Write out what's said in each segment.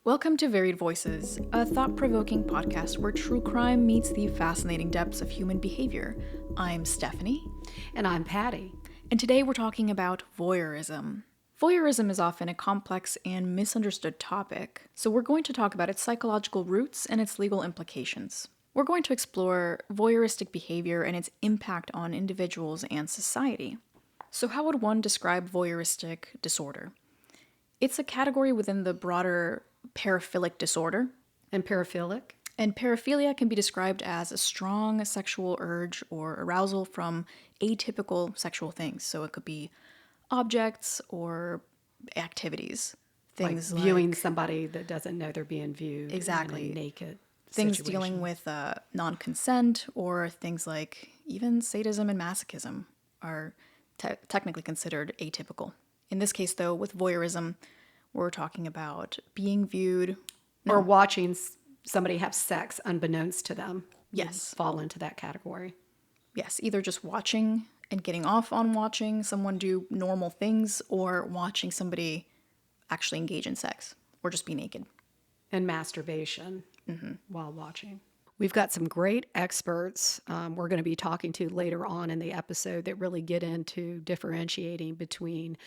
Welcome to Varied Voices, a thought-provoking podcast where true crime meets the fascinating depths of human behavior. I'm Stephanie. And I'm Patty. And today we're talking about voyeurism. Voyeurism is often a complex and misunderstood topic, so we're going to talk about its psychological roots and its legal implications. We're going to explore voyeuristic behavior and its impact on individuals and society. So how would one describe voyeuristic disorder? It's a category within the broader paraphilic disorder. And paraphilic? And paraphilia can be described as a strong sexual urge or arousal from atypical sexual things. So it could be objects or activities. Things like viewing somebody that doesn't know they're being viewed. Exactly. In a naked things situation. Dealing with non-consent, or things like even sadism and masochism are technically considered atypical. In this case, though, with voyeurism, we're talking about being viewed. Or watching somebody have sex unbeknownst to them. Yes. Fall into that category. Yes, either just watching and getting off on watching someone do normal things, or watching somebody actually engage in sex or just be naked. And masturbation while watching. We've got some great experts we're going to be talking to later on in the episode that really get into differentiating between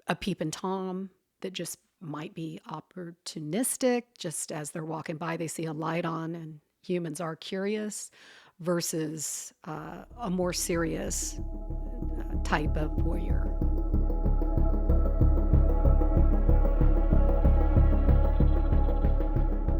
a peeping Tom that just might be opportunistic, just as they're walking by, they see a light on and humans are curious, versus a more serious type of voyeur.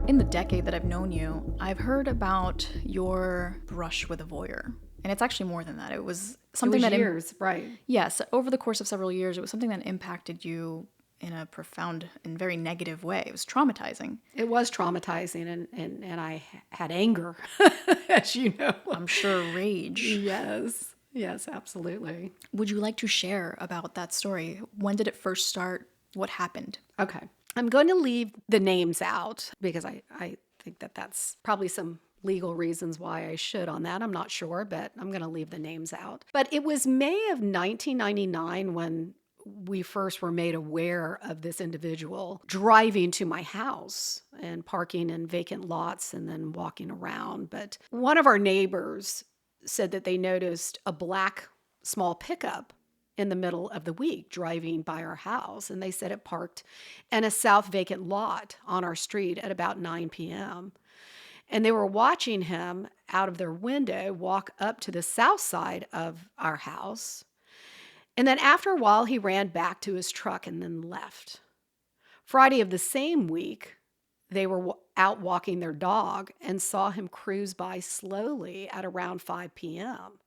In the decade that I've known you, I've heard about your brush with a voyeur. And it's actually more than that. It was something years, right? Yes, over the course of several years, it was something that impacted you in a profound and very negative way. It was traumatizing. It was traumatizing, and I had anger, as you know. I'm sure rage. Yes, absolutely. Would you like to share about that story? When did it first start? What happened? Okay. I'm going to leave the names out because I think that that's probably some legal reasons why I should on that. I'm not sure, but I'm going to leave the names out. But it was May of 1999 when we first were made aware of this individual driving to my house and parking in vacant lots and then walking around. But one of our neighbors said that they noticed a black small pickup in the middle of the week driving by our house. And they said it parked in a south vacant lot on our street at about 9 p.m. And they were watching him out of their window walk up to the south side of our house. And then after a while, he ran back to his truck and then left. Friday of the same week, they were out walking their dog and saw him cruise by slowly at around 5 p.m.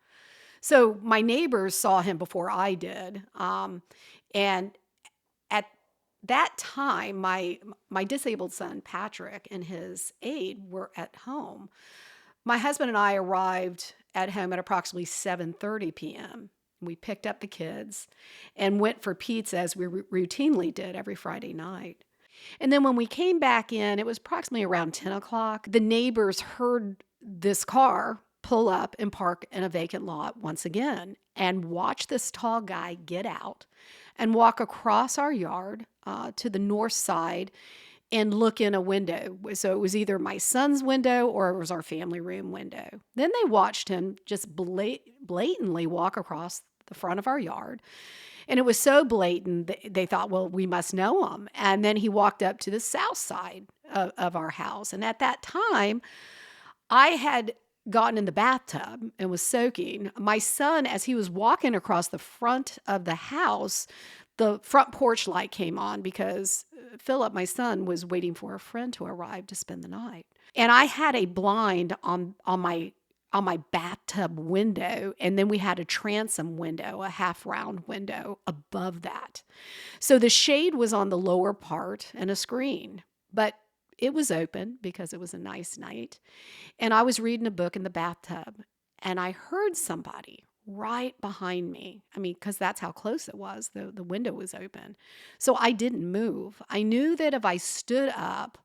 So my neighbors saw him before I did. And at that time, my disabled son, Patrick, and his aide were at home. My husband and I arrived at home at approximately 7:30 p.m. We picked up the kids and went for pizza as we routinely did every Friday night. And then when we came back in, it was approximately around 10 o'clock. The neighbors heard this car pull up and park in a vacant lot once again and watch this tall guy get out and walk across our yard to the north side and look in a window. So it was either my son's window or it was our family room window. Then they watched him just blatantly walk across the front of our yard. And it was so blatant that they thought, well, we must know him. And then he walked up to the south side of our house. And at that time, I had gotten in the bathtub and was soaking. My son, as he was walking across the front of the house, the front porch light came on because Philip, my son, was waiting for a friend to arrive to spend the night. And I had a blind on my bathtub window, and then we had a transom window, a half round window above that. So the shade was on the lower part and a screen, but it was open because it was a nice night. And I was reading a book in the bathtub, and I heard somebody right behind me. I mean, because that's how close it was. The window was open. So I didn't move. I knew that if I stood up,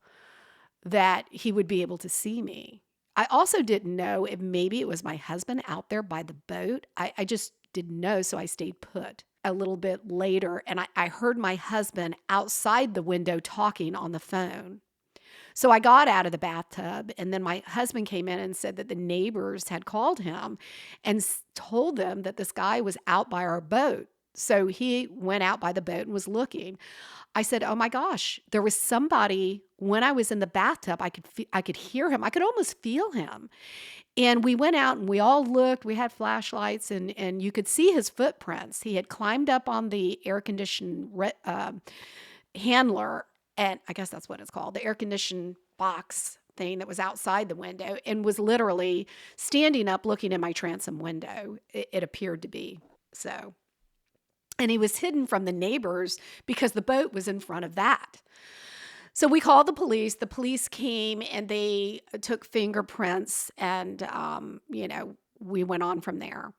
that he would be able to see me. I also didn't know if maybe it was my husband out there by the boat. I just didn't know, so I stayed put. a little bit later, and I heard my husband outside the window talking on the phone. So I got out of the bathtub, and then my husband came in and said that the neighbors had called him and told them that this guy was out by our boat. So he went out by the boat and was looking. I said, "Oh my gosh, there was somebody when I was in the bathtub. I could hear him. I could almost feel him." And we went out and we all looked. We had flashlights, and you could see his footprints. He had climbed up on the air conditioned handler, and I guess that's what it's called, the air conditioned box thing that was outside the window, and was literally standing up looking in my transom window. It appeared to be so. And he was hidden from the neighbors because the boat was in front of that. So we called the police. The police came and they took fingerprints, and, we went on from there.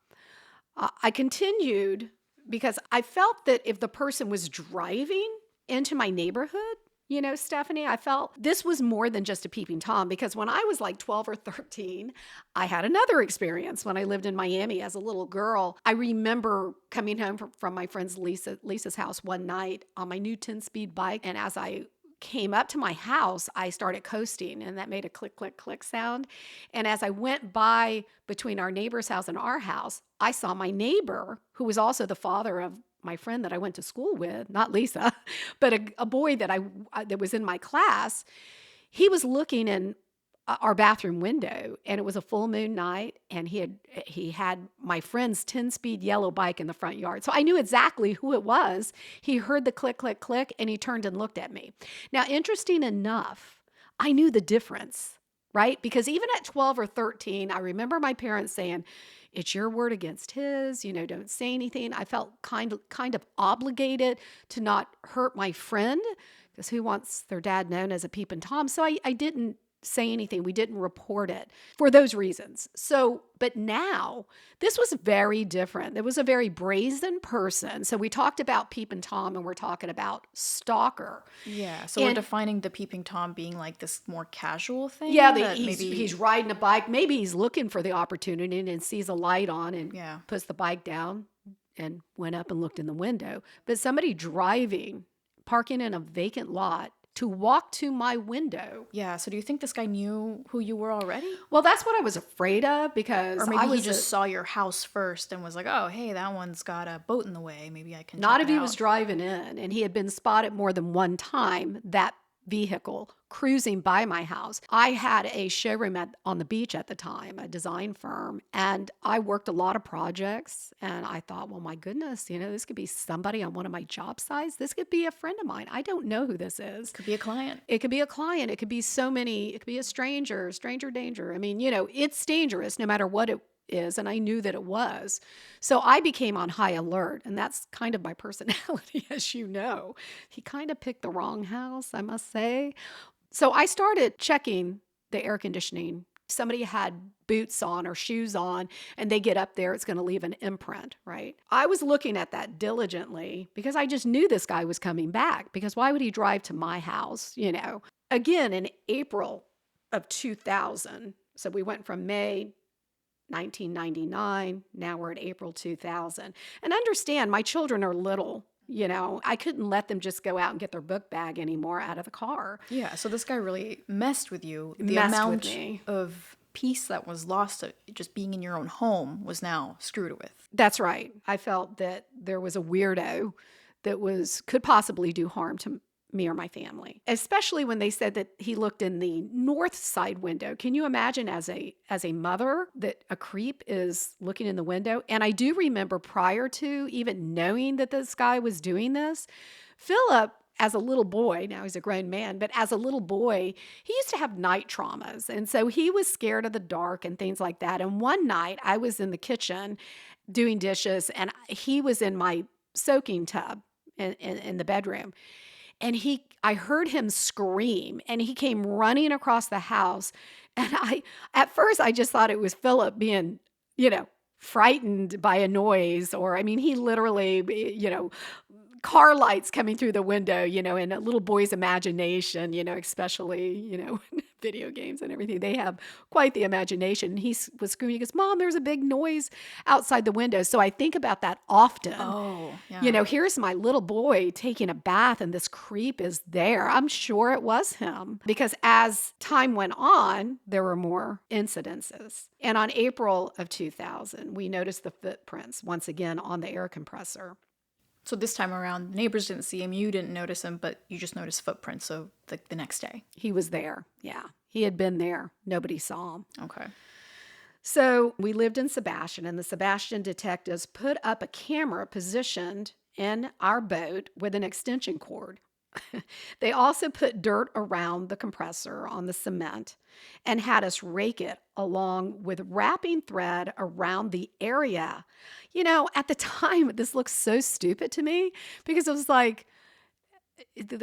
I continued because I felt that if the person was driving into my neighborhood, Stephanie, I felt this was more than just a peeping Tom, because when I was like 12 or 13, I had another experience when I lived in Miami as a little girl. I remember coming home from my friend's Lisa's house one night on my new 10-speed bike. And as I came up to my house, I started coasting, and that made a click, click, click sound. And as I went by between our neighbor's house and our house, I saw my neighbor, who was also the father of my friend that I went to school with, not Lisa, but a boy that was in my class. He was looking in our bathroom window, and it was a full moon night, and he had my friend's 10-speed yellow bike in the front yard. So I knew exactly who it was. He heard the click, click, click, and he turned and looked at me. Now, interesting enough, I knew the difference, right? Because even at 12 or 13, I remember my parents saying, "It's your word against his, don't say anything." I felt kind of obligated to not hurt my friend, because who wants their dad known as a peeping Tom? So I didn't say anything. We didn't report it for those reasons. So, but now this was very different. There was a very brazen person. So we talked about peeping Tom, and we're talking about stalker. Yeah, so we're defining the peeping Tom being like this more casual thing. Yeah, he's riding a bike. Maybe he's looking for the opportunity and sees a light on and puts the bike down and went up and looked in the window. But somebody parking in a vacant lot, to walk to my window. Yeah, so do you think this guy knew who you were already? Well, that's what I was afraid of, because or maybe he just saw your house first and was like, "Oh, hey, that one's got a boat in the way. Maybe I can." Not if he was driving in, and he had been spotted more than one time, that vehicle cruising by my house. I had a showroom on the beach at the time, a design firm, and I worked a lot of projects, and I thought, well, my goodness, this could be somebody on one of my job sites. This could be a friend of mine. I don't know who this is. Could be a client. It could be a client. It could be it could be a stranger danger. I mean, it's dangerous no matter what it is, and I knew that it was. So I became on high alert, and that's kind of my personality, as you know. He kind of picked the wrong house, I must say. So I started checking the air conditioning. Somebody had boots on or shoes on, and they get up there, it's going to leave an imprint, right? I was looking at that diligently because I just knew this guy was coming back, because why would he drive to my house, Again, in April of 2000, so we went from May 1999, now we're at April 2000. And understand, my children are little. I couldn't let them just go out and get their book bag anymore out of the car. Yeah, so this guy really messed with you. The amount of peace that was lost just being in your own home was now screwed with. That's right. I felt that there was a weirdo that could possibly do harm to me or my family, especially when they said that he looked in the north side window. Can you imagine as a mother that a creep is looking in the window? And I do remember, prior to even knowing that this guy was doing this, Philip, as a little boy, now he's a grown man, but as a little boy, he used to have night traumas. And so he was scared of the dark and things like that. And one night I was in the kitchen doing dishes, and he was in my soaking tub in the bedroom. And I heard him scream, and he came running across the house. And at first I just thought it was Philip being, frightened by a noise, he literally, car lights coming through the window, in a little boy's imagination, especially, video games and everything. They have quite the imagination. And was screaming, he goes, Mom, there's a big noise outside the window. So I think about that often. Oh, yeah. Here's my little boy taking a bath and this creep is there. I'm sure it was him because as time went on, there were more incidences. And on April of 2000, we noticed the footprints once again on the air compressor. So this time around, neighbors didn't see him, you didn't notice him, but you just noticed footprints. So the next day. He was there. Yeah. He had been there. Nobody saw him. Okay. So we lived in Sebastian, and the Sebastian detectives put up a camera positioned in our boat with an extension cord. They also put dirt around the compressor on the cement and had us rake it along with wrapping thread around the area. At the time, this looked so stupid to me because it was like the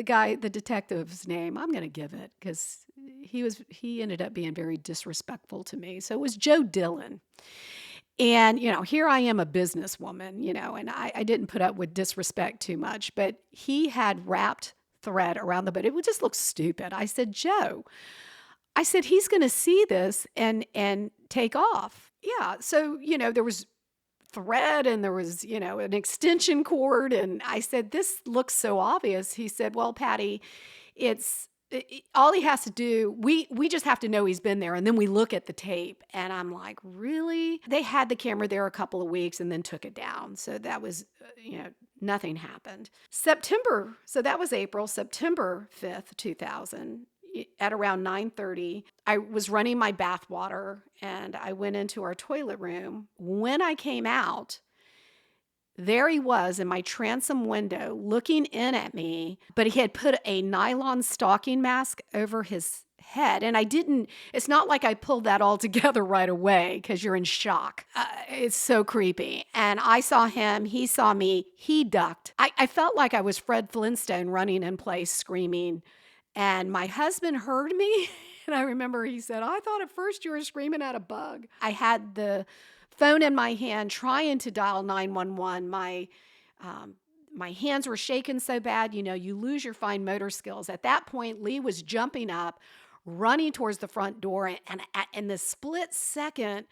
detective's name, I'm going to give it because he ended up being very disrespectful to me. So it was Joe Dillon. And, here I am a businesswoman, and I didn't put up with disrespect too much, but he had wrapped thread around the boat. It would just look stupid. I said, Joe, he's going to see this and take off. Yeah. So, there was thread and there was, an extension cord. And I said, this looks so obvious. He said, well, Patty, all he has to do, we just have to know he's been there. And then we look at the tape and I'm like, really? They had the camera there a couple of weeks and then took it down. So that was, nothing happened. So that was April, September 5th, 2000. At around 9:30, I was running my bath water and I went into our toilet room. When I came out, there he was in my transom window looking in at me, but he had put a nylon stocking mask over his head. And it's not like I pulled that all together right away because you're in shock. It's so creepy. And I saw him, he saw me, he ducked. I felt like I was Fred Flintstone running in place screaming. And my husband heard me. And I remember he said, I thought at first you were screaming at a bug. I had the phone in my hand trying to dial 911. My hands were shaking so bad, you lose your fine motor skills. At that point, Lee was jumping up, running towards the front door. And in the split second,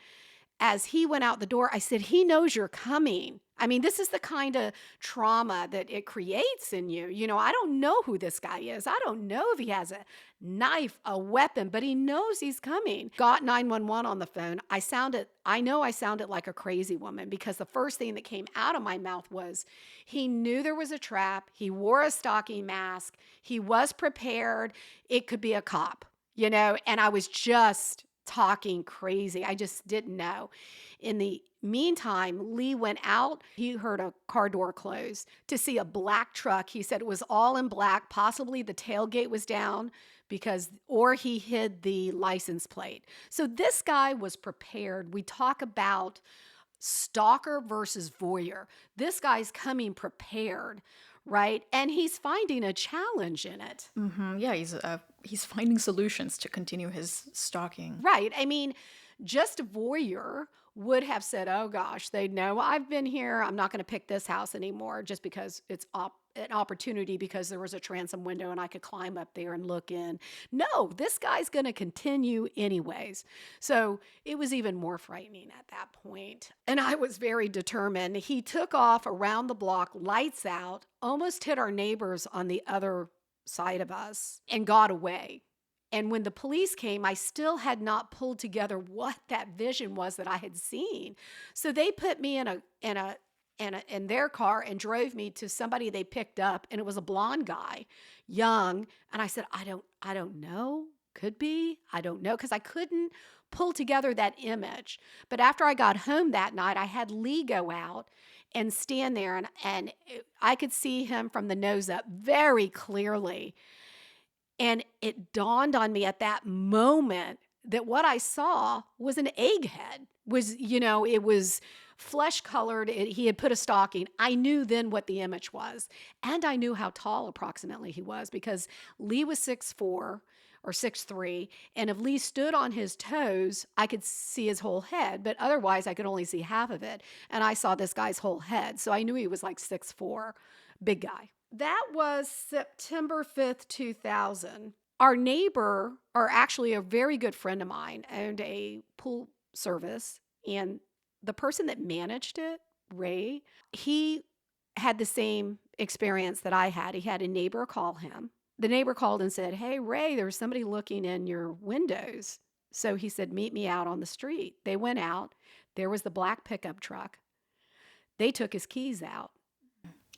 as he went out the door, I said, he knows you're coming. I mean, this is the kind of trauma that it creates in you. I don't know who this guy is. I don't know if he has a knife, a weapon, but he knows he's coming. Got 911 on the phone. I know I sounded like a crazy woman because the first thing that came out of my mouth was he knew there was a trap. He wore a stocking mask. He was prepared. It could be a cop, and I was just talking crazy. I just didn't know. In the meantime, Lee went out. He heard a car door close to see a black truck. He said it was all in black. Possibly the tailgate was down or he hid the license plate. So this guy was prepared. We talk about stalker versus voyeur. This guy's coming prepared, right? And he's finding a challenge in it. Mm-hmm. Yeah, he's finding solutions to continue his stalking. Right. I mean, just a voyeur would have said, oh gosh, they know I've been here. I'm not going to pick this house anymore just because it's an opportunity because there was a transom window and I could climb up there and look in. No, this guy's going to continue anyways. So it was even more frightening at that point. And I was very determined. He took off around the block, lights out, almost hit our neighbors on the other side of us and got away. And when the police came, I still had not pulled together what that vision was that I had seen. So they put me in their car and drove me to somebody they picked up, and it was a blonde guy, young. And I said, I don't know. Could be. I don't know, because I couldn't pull together that image. But after I got home that night, I had Lee go out and stand there, and I could see him from the nose up very clearly. And it dawned on me at that moment that what I saw was an egghead. It was flesh colored. He had put a stocking. I knew then what the image was. And I knew how tall approximately he was because Lee was 6'4" or 6'3". And if Lee stood on his toes, I could see his whole head. But otherwise, I could only see half of it. And I saw this guy's whole head. So I knew he was like 6'4". Big guy. That was September 5th, 2000. Our neighbor, or actually a very good friend of mine, owned a pool service. And the person that managed it, Ray, he had the same experience that I had. He had a neighbor call him. The neighbor called and said, "Hey, Ray, there's somebody looking in your windows." So he said, "Meet me out on the street." They went out. There was the black pickup truck. They took his keys out.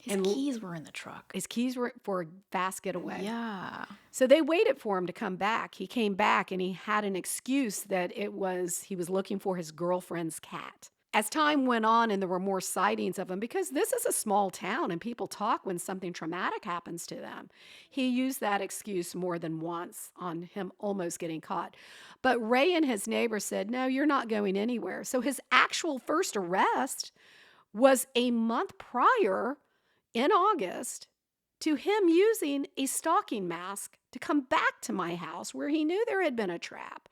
His keys were in the truck. His keys were for a fast getaway. Yeah. So they waited for him to come back. He came back and he had an excuse that he was looking for his girlfriend's cat. As time went on and there were more sightings of him, because this is a small town and people talk when something traumatic happens to them, he used that excuse more than once on him almost getting caught. But Ray and his neighbor said, "No, you're not going anywhere." So his actual first arrest was a month prior, in August, to him using a stalking mask to come back to my house where he knew there had been a trap.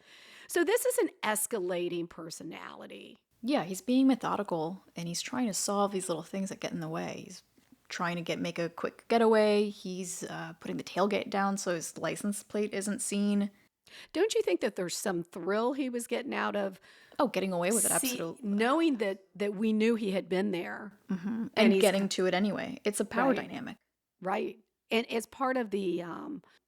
So this is an escalating personality. Yeah, he's being methodical and he's trying to solve these little things that get in the way. He's trying to make a quick getaway. He's putting the tailgate down so his license plate isn't seen. Don't you think that there's some thrill he was getting out of? Oh, getting away with it, absolutely. Knowing that we knew he had been there. Mm-hmm. And getting to it anyway. It's a power dynamic. Right. And it's part of the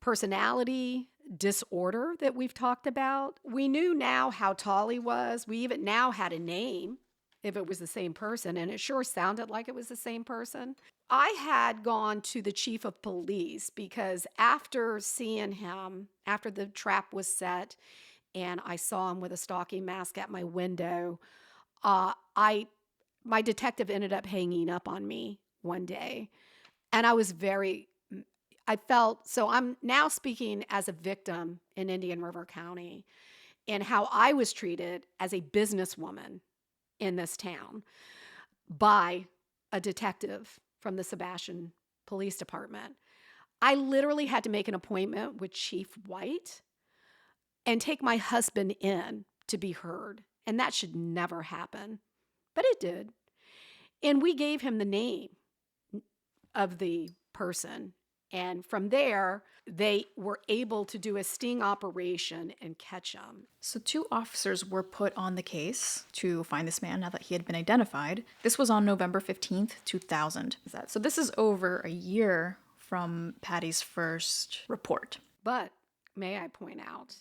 personality disorder that we've talked about. We knew now how tall he was. We even now had a name if it was the same person, and it sure sounded like it was the same person. I had gone to the chief of police because after seeing him, after the trap was set, and I saw him with a stalking mask at my window, my detective ended up hanging up on me one day. And so I'm now speaking as a victim in Indian River County and how I was treated as a businesswoman in this town by a detective from the Sebastian Police Department. I literally had to make an appointment with Chief White and take my husband in to be heard. And that should never happen. But it did. And we gave him the name of the person. And from there, they were able to do a sting operation and catch him. So 2 officers were put on the case to find this man now that he had been identified. This was on November 15th, 2000. So this is over a year from Patty's first report. But may I point out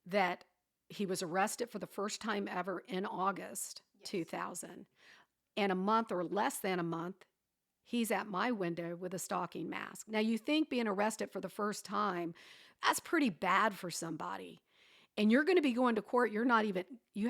that he was arrested for the first time ever in August 2000. And a month or less than a month, he's at my window with a stalking mask. Now, you think being arrested for the first time, that's pretty bad for somebody. And you're going to be going to court. You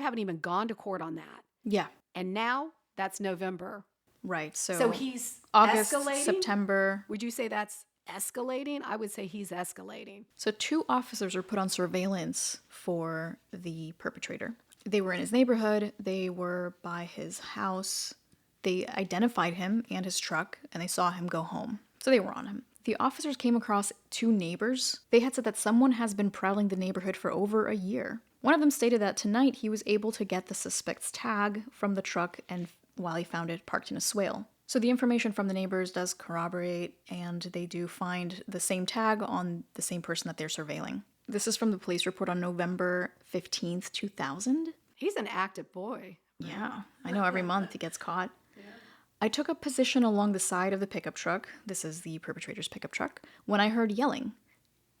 haven't even gone to court on that. Yeah. And now that's November. Right. So he's August, escalating? September. Would you say that's escalating? I would say he's escalating. So 2 officers were put on surveillance for the perpetrator. They were in his neighborhood. They were by his house. They identified him and his truck, and they saw him go home. So they were on him. The officers came across 2 neighbors. They had said that someone has been prowling the neighborhood for over a year. One of them stated that tonight he was able to get the suspect's tag from the truck and while he found it parked in a swale. So the information from the neighbors does corroborate, and they do find the same tag on the same person that they're surveilling. This is from the police report on November 15th, 2000. He's an active boy. Yeah, I know every month he gets caught. I took a position along the side of the pickup truck, this is the perpetrator's pickup truck, when I heard yelling.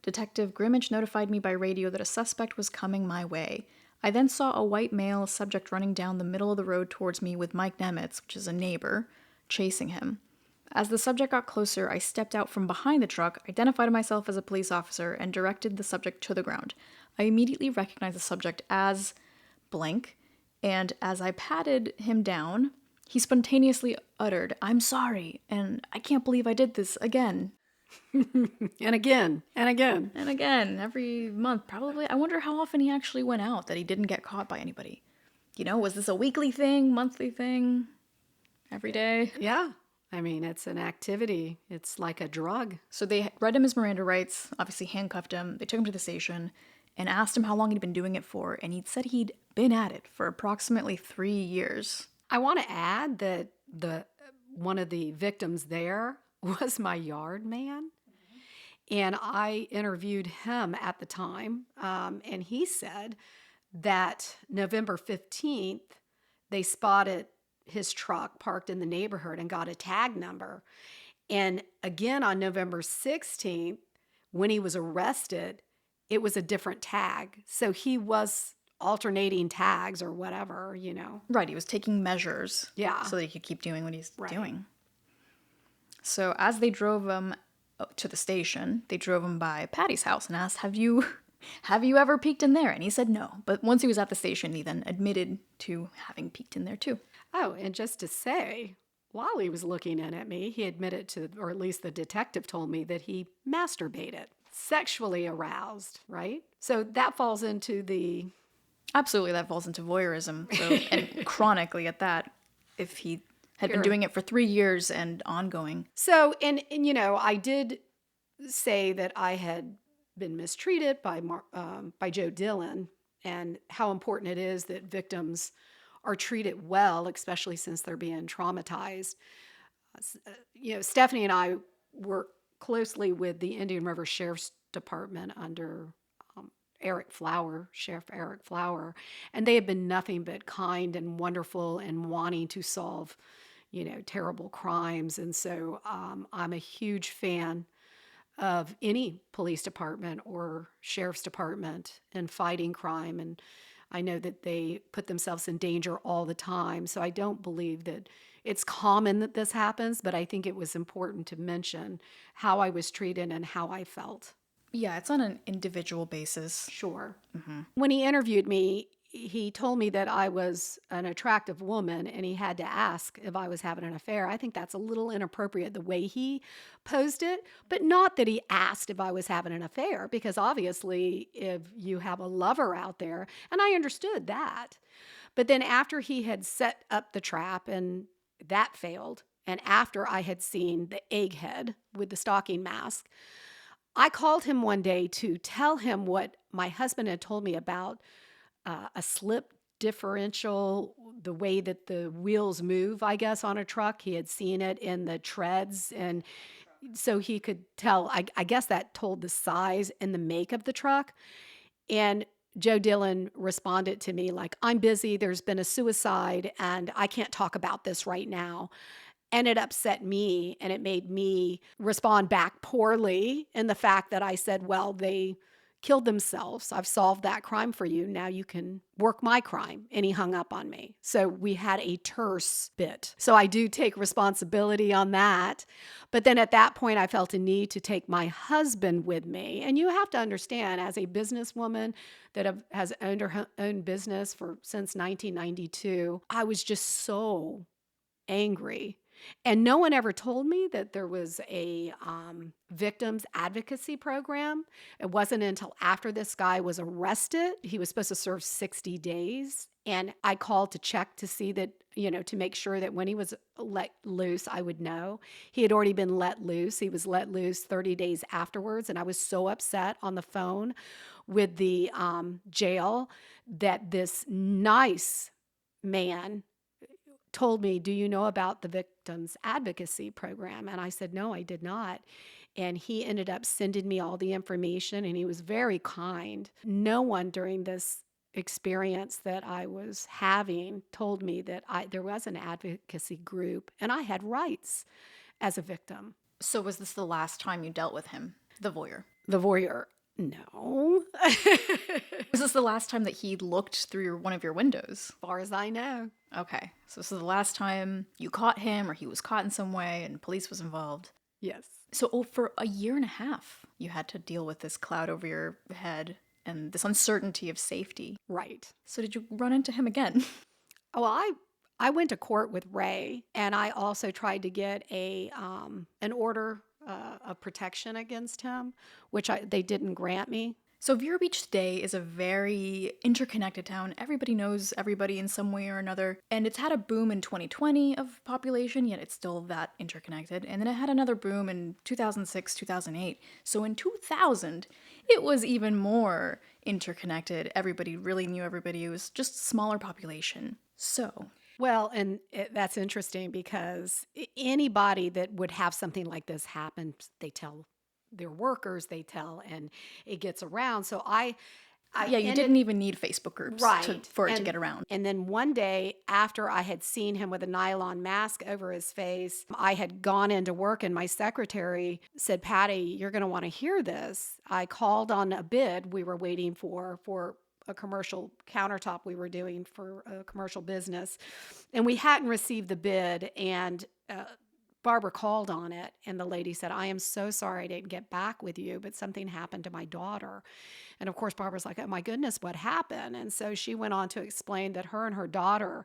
Detective Grimmage notified me by radio that a suspect was coming my way. I then saw a white male subject running down the middle of the road towards me with Mike Nemitz, which is a neighbor, chasing him. As the subject got closer, I stepped out from behind the truck, identified myself as a police officer, and directed the subject to the ground. I immediately recognized the subject as blank, and as I patted him down, he spontaneously uttered, "I'm sorry, and I can't believe I did this again." And again, and again. And again, every month, probably. I wonder how often he actually went out that he didn't get caught by anybody. Was this a weekly thing, monthly thing, every day? Yeah. I mean, it's an activity. It's like a drug. So they read him his Miranda rights, obviously handcuffed him. They took him to the station and asked him how long he'd been doing it for. And he'd said he'd been at it for approximately 3 years. I want to add that one of the victims there was my yard man. And I interviewed him at the time, and he said that November 15th, they spotted his truck parked in the neighborhood and got a tag number. And again, on November 16th, when he was arrested, it was a different tag. So he was alternating tags or whatever, you know. Right, he was taking measures Yeah. so that he could keep doing what he's Right. doing. So as they drove him to the station, they drove him by Patty's house and asked, have you ever peeked in there? And he said no. But once he was at the station, he then admitted to having peeked in there too. Oh, and just to say, while he was looking in at me, he admitted to, or at least the detective told me, that he masturbated, sexually aroused, right? So that falls into the... Absolutely, that falls into voyeurism. So, and chronically at that, if he had been doing it for 3 years and ongoing. So, and you know, I did say that I had been mistreated by Joe Dillon, and how important it is that victims are treated well, especially since they're being traumatized. You know, Stephanie and I work closely with the Indian River Sheriff's Department under Sheriff Eric Flower, and they have been nothing but kind and wonderful and wanting to solve, you know, terrible crimes. And so I'm a huge fan of any police department or sheriff's department in fighting crime. And I know that they put themselves in danger all the time. So I don't believe that it's common that this happens, but I think it was important to mention how I was treated and how I felt. Yeah, it's on an individual basis. Sure. When he interviewed me, he told me that I was an attractive woman and he had to ask if I was having an affair. I think that's a little inappropriate the way he posed it, but not that he asked if I was having an affair, because obviously if you have a lover out there, and I understood that. But then after he had set up the trap and that failed, and after I had seen the egghead with the stocking mask, I called him one day to tell him what my husband had told me about a slip differential, the way that the wheels move, I guess, on a truck. He had seen it in the treads, and so he could tell, I guess that told the size and the make of the truck. And Joe Dillon responded to me like, I'm busy, there's been a suicide, and I can't talk about this right now. And it upset me, and it made me respond back poorly in the fact that I said, well, they killed themselves. I've solved that crime for you. Now you can work my crime. And he hung up on me. So we had a terse bit. So I do take responsibility on that. But then at that point, I felt a need to take my husband with me. And you have to understand, as a businesswoman that has owned her own business since 1992, I was just so angry. And no one ever told me that there was a victims advocacy program. It wasn't until after this guy was arrested. He was supposed to serve 60 days. And I called to check to see that, you know, to make sure that when he was let loose, I would know. He had already been let loose. He was let loose 30 days afterwards. And I was so upset on the phone with the jail that this nice man told me, do you know about the victims advocacy program? And I said, no, I did not. And he ended up sending me all the information, and he was very kind. No one during this experience that I was having told me that there was an advocacy group and I had rights as a victim. So was this the last time you dealt with him, the voyeur? The voyeur. No. Was this the last time that he looked through one of your windows? As far as I know. Okay, so this is the last time you caught him or he was caught in some way and police was involved. Yes. So for a year and a half, you had to deal with this cloud over your head and this uncertainty of safety. Right. So did you run into him again? Well, I went to court with Ray, and I also tried to get an order of protection against him, which they didn't grant me. So Vero Beach today is a very interconnected town. Everybody knows everybody in some way or another. And it's had a boom in 2020 of population, yet it's still that interconnected. And then it had another boom in 2006, 2008. So in 2000, it was even more interconnected. Everybody really knew everybody. It was just a smaller population. So Well, and that's interesting because anybody that would have something like this happen, they tell their workers, they tell, and it gets around. So I Yeah, you ended didn't even need Facebook groups right. for it to get around. And then one day after I had seen him with a nylon mask over his face, I had gone into work and my secretary said, Patty, you're going to want to hear this. I called on a bid we were waiting for a commercial countertop we were doing for a commercial business. And we hadn't received the bid. And Barbara called on it, and the lady said, I am so sorry I didn't get back with you, but something happened to my daughter. And of course, Barbara's like, oh my goodness, what happened? And so she went on to explain that her and her daughter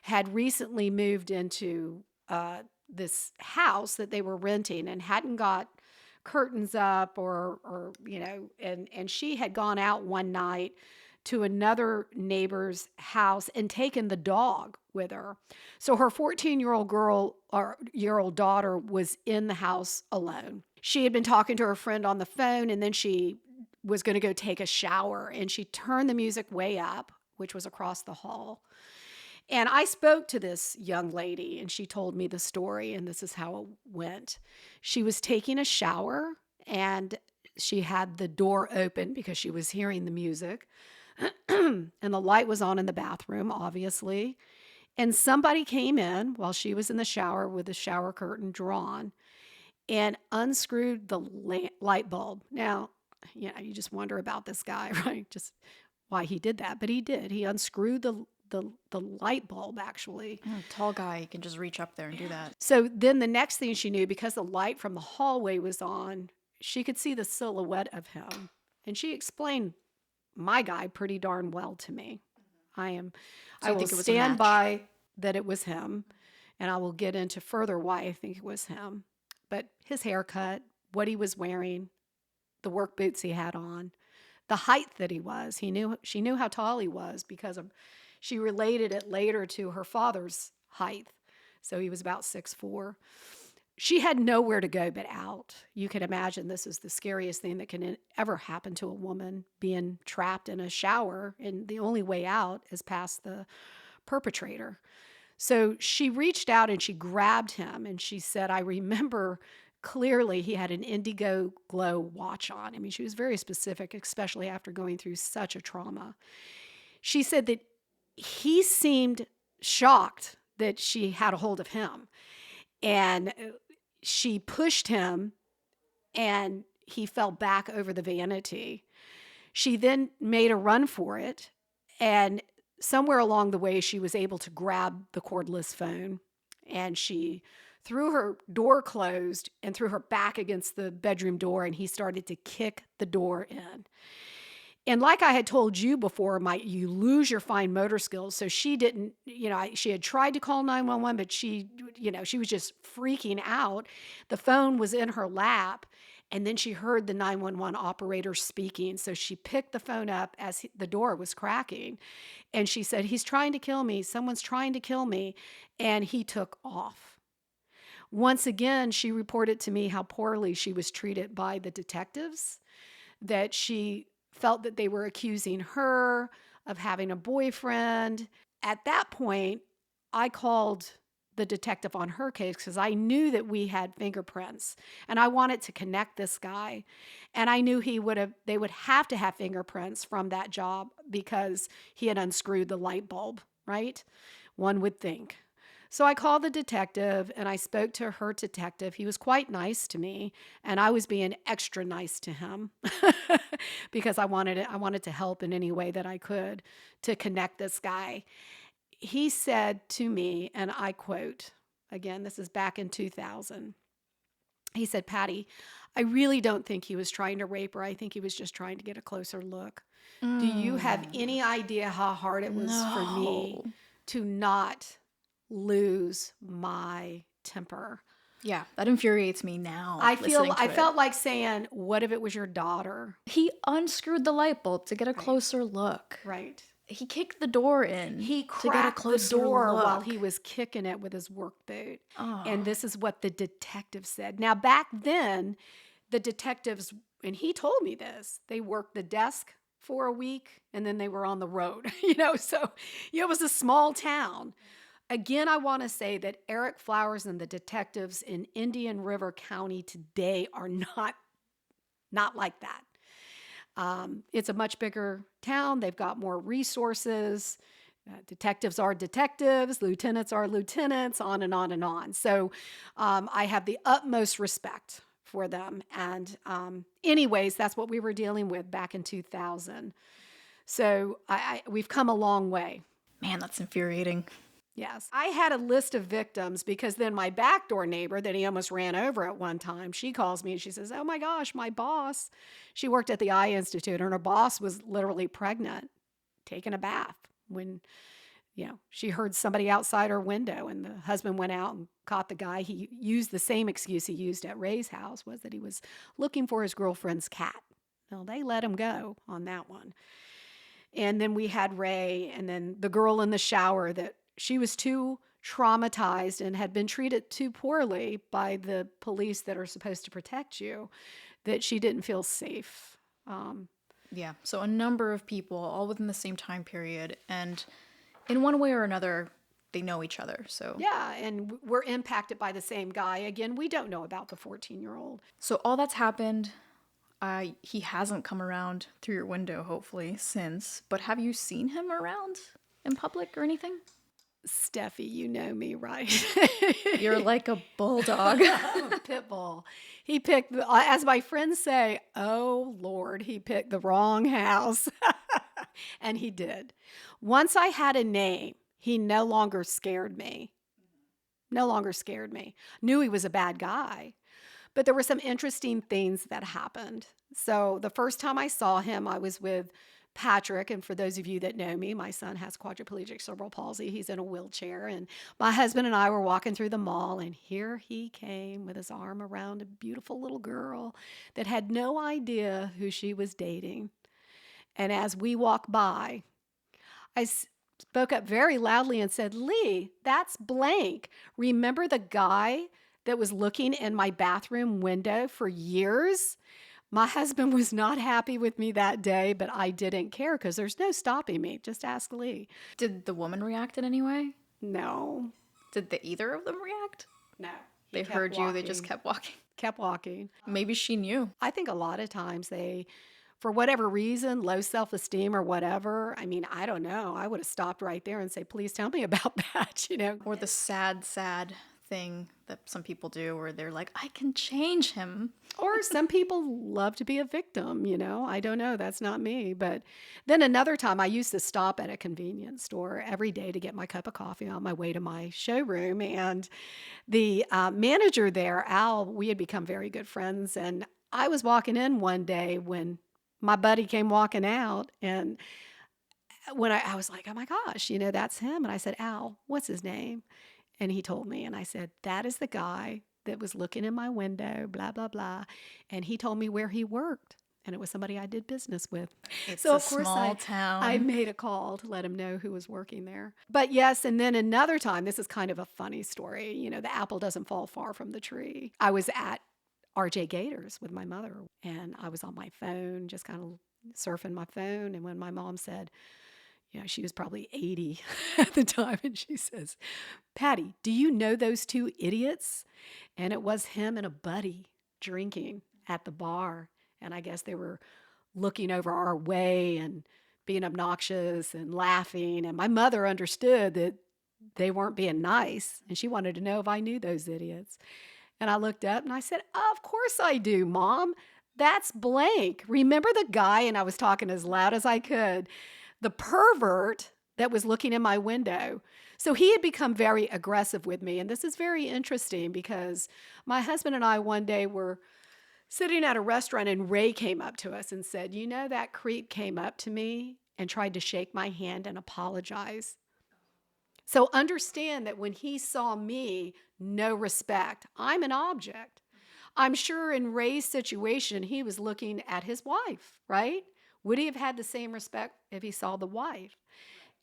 had recently moved into this house that they were renting and hadn't got curtains up or and she had gone out one night to another neighbor's house and taken the dog with her. So her 14-year-old girl or year-old daughter was in the house alone. She had been talking to her friend on the phone, and then she was going to go take a shower, and she turned the music way up, which was across the hall. And I spoke to this young lady, and she told me the story, and this is how it went. She was taking a shower, and she had the door open because she was hearing the music. And the light was on in the bathroom, obviously. And somebody came in while she was in the shower with the shower curtain drawn and unscrewed the light bulb. Now, you just wonder about this guy, right? Just why he did that. But he did. He unscrewed the light bulb, actually. Tall guy, you can just reach up there and do that. So then the next thing she knew, because the light from the hallway was on, she could see the silhouette of him. And she explained my guy pretty darn well to me. I will stand by that it was him, and I will get into further why I think it was him. But his haircut, what he was wearing, the work boots he had on, the height that he was. She knew how tall he was because she related it later to her father's height. So he was about 6'4". She had nowhere to go but out. You can imagine this is the scariest thing that can ever happen to a woman, being trapped in a shower, and the only way out is past the perpetrator. So she reached out and she grabbed him, and she said, I remember clearly he had an indigo glow watch on. I mean, she was very specific, especially after going through such a trauma. She said that he seemed shocked that she had a hold of him. And she pushed him, and he fell back over the vanity. She then made a run for it, and somewhere along the way, she was able to grab the cordless phone, and she threw her door closed and threw her back against the bedroom door, and he started to kick the door in. And like I had told you before, you lose your fine motor skills. So she didn't, she had tried to call 911, but she was just freaking out. The phone was in her lap, and then she heard the 911 operator speaking. So she picked the phone up as the door was cracking, and she said, he's trying to kill me. Someone's trying to kill me. And he took off. Once again, she reported to me how poorly she was treated by the detectives, that she felt that they were accusing her of having a boyfriend. At that point, I called the detective on her case because I knew that we had fingerprints, and I wanted to connect this guy. And I knew they would have to have fingerprints from that job because he had unscrewed the light bulb, right? One would think. So I called the detective, and I spoke to her detective. He was quite nice to me, and I was being extra nice to him because I wanted to help in any way that I could to connect this guy. He said to me, and I quote, again, this is back in 2000. He said, Patty, I really don't think he was trying to rape her. I think he was just trying to get a closer look. Do you have any idea how hard it was for me to not lose my temper? Yeah, that infuriates me now. I felt like saying, what if it was your daughter? He unscrewed the light bulb to get a closer look. Right. He kicked the door in. He to get a cracked the closer door look. while he was kicking it with his work boot. Oh. And this is what the detective said. Now, back then, the detectives, and he told me this, they worked the desk for a week and then they were on the road, so it was a small town. Again, I want to say that Eric Flowers and the detectives in Indian River County today are not like that. It's a much bigger town. They've got more resources. Detectives are detectives, lieutenants are lieutenants, on and on and on. So I have the utmost respect for them. And anyways, that's what we were dealing with back in 2000. So we've come a long way. Man, that's infuriating. Yes. I had a list of victims because then my backdoor neighbor that he almost ran over at one time, she calls me and she says, "Oh my gosh, my boss." She worked at the Eye Institute and her boss was literally pregnant, taking a bath when, she heard somebody outside her window and the husband went out and caught the guy. He used the same excuse he used at Ray's house, was that he was looking for his girlfriend's cat. Well, they let him go on that one. And then we had Ray and then the girl in the shower that she was too traumatized and had been treated too poorly by the police that are supposed to protect you that she didn't feel safe. Yeah, so a number of people all within the same time period, and in one way or another, they know each other. So Yeah, and we're impacted by the same guy. Again, we don't know about the 14-year-old. So all that's happened. He hasn't come around through your window, hopefully, since. But have you seen him around in public or anything? Steffi, you know me, right? You're like a bulldog. A pit bull. He picked, as my friends say, oh Lord, he picked the wrong house. And he did. Once I had a name, he no longer scared me. No longer scared me. Knew he was a bad guy. But there were some interesting things that happened. So the first time I saw him, I was with Patrick. And for those of you that know me, my son has quadriplegic cerebral palsy. He's in a wheelchair. And my husband and I were walking through the mall. And here he came with his arm around a beautiful little girl that had no idea who she was dating. And as we walked by, I spoke up very loudly and said, "Lee, that's blank. Remember the guy that was looking in my bathroom window for years?" My husband was not happy with me that day, but I didn't care because there's no stopping me. Just ask Lee. Did the woman react in any way? No. Did either of them react? No. They heard you, they just kept walking. Kept walking. Maybe she knew. I think a lot of times for whatever reason, low self-esteem or whatever, I mean, I don't know. I would have stopped right there and say, "Please tell me about that," Or the sad thing that some people do where they're like, "I can change him." Or some people love to be a victim, I don't know. That's not me. But then another time I used to stop at a convenience store every day to get my cup of coffee on my way to my showroom. And the manager there, Al, we had become very good friends. And I was walking in one day when my buddy came walking out. And when I was like, "Oh my gosh, that's him." And I said, "Al, what's his name?" And he told me, and I said, "That is the guy that was looking in my window, blah, blah, blah." And he told me where he worked. And it was somebody I did business with. It's so a of course small town. I made a call to let him know who was working there. But yes, and then another time, this is kind of a funny story. The apple doesn't fall far from the tree. I was at RJ Gators with my mother, and I was on my phone, just kind of surfing my phone. And when my mom said, she was probably 80 at the time, and she says, "Patty, do you know those two idiots?" And it was him and a buddy drinking at the bar. And I guess they were looking over our way and being obnoxious and laughing. And my mother understood that they weren't being nice. And she wanted to know if I knew those idiots. And I looked up and I said, "Of course I do, Mom. That's blank. Remember the guy?" And I was talking as loud as I could. The pervert that was looking in my window. So he had become very aggressive with me. And this is very interesting because my husband and I one day were sitting at a restaurant and Ray came up to us and said, "That creep came up to me and tried to shake my hand and apologize." So understand that when he saw me, no respect. I'm an object. I'm sure in Ray's situation, he was looking at his wife, right? Would he have had the same respect if he saw the wife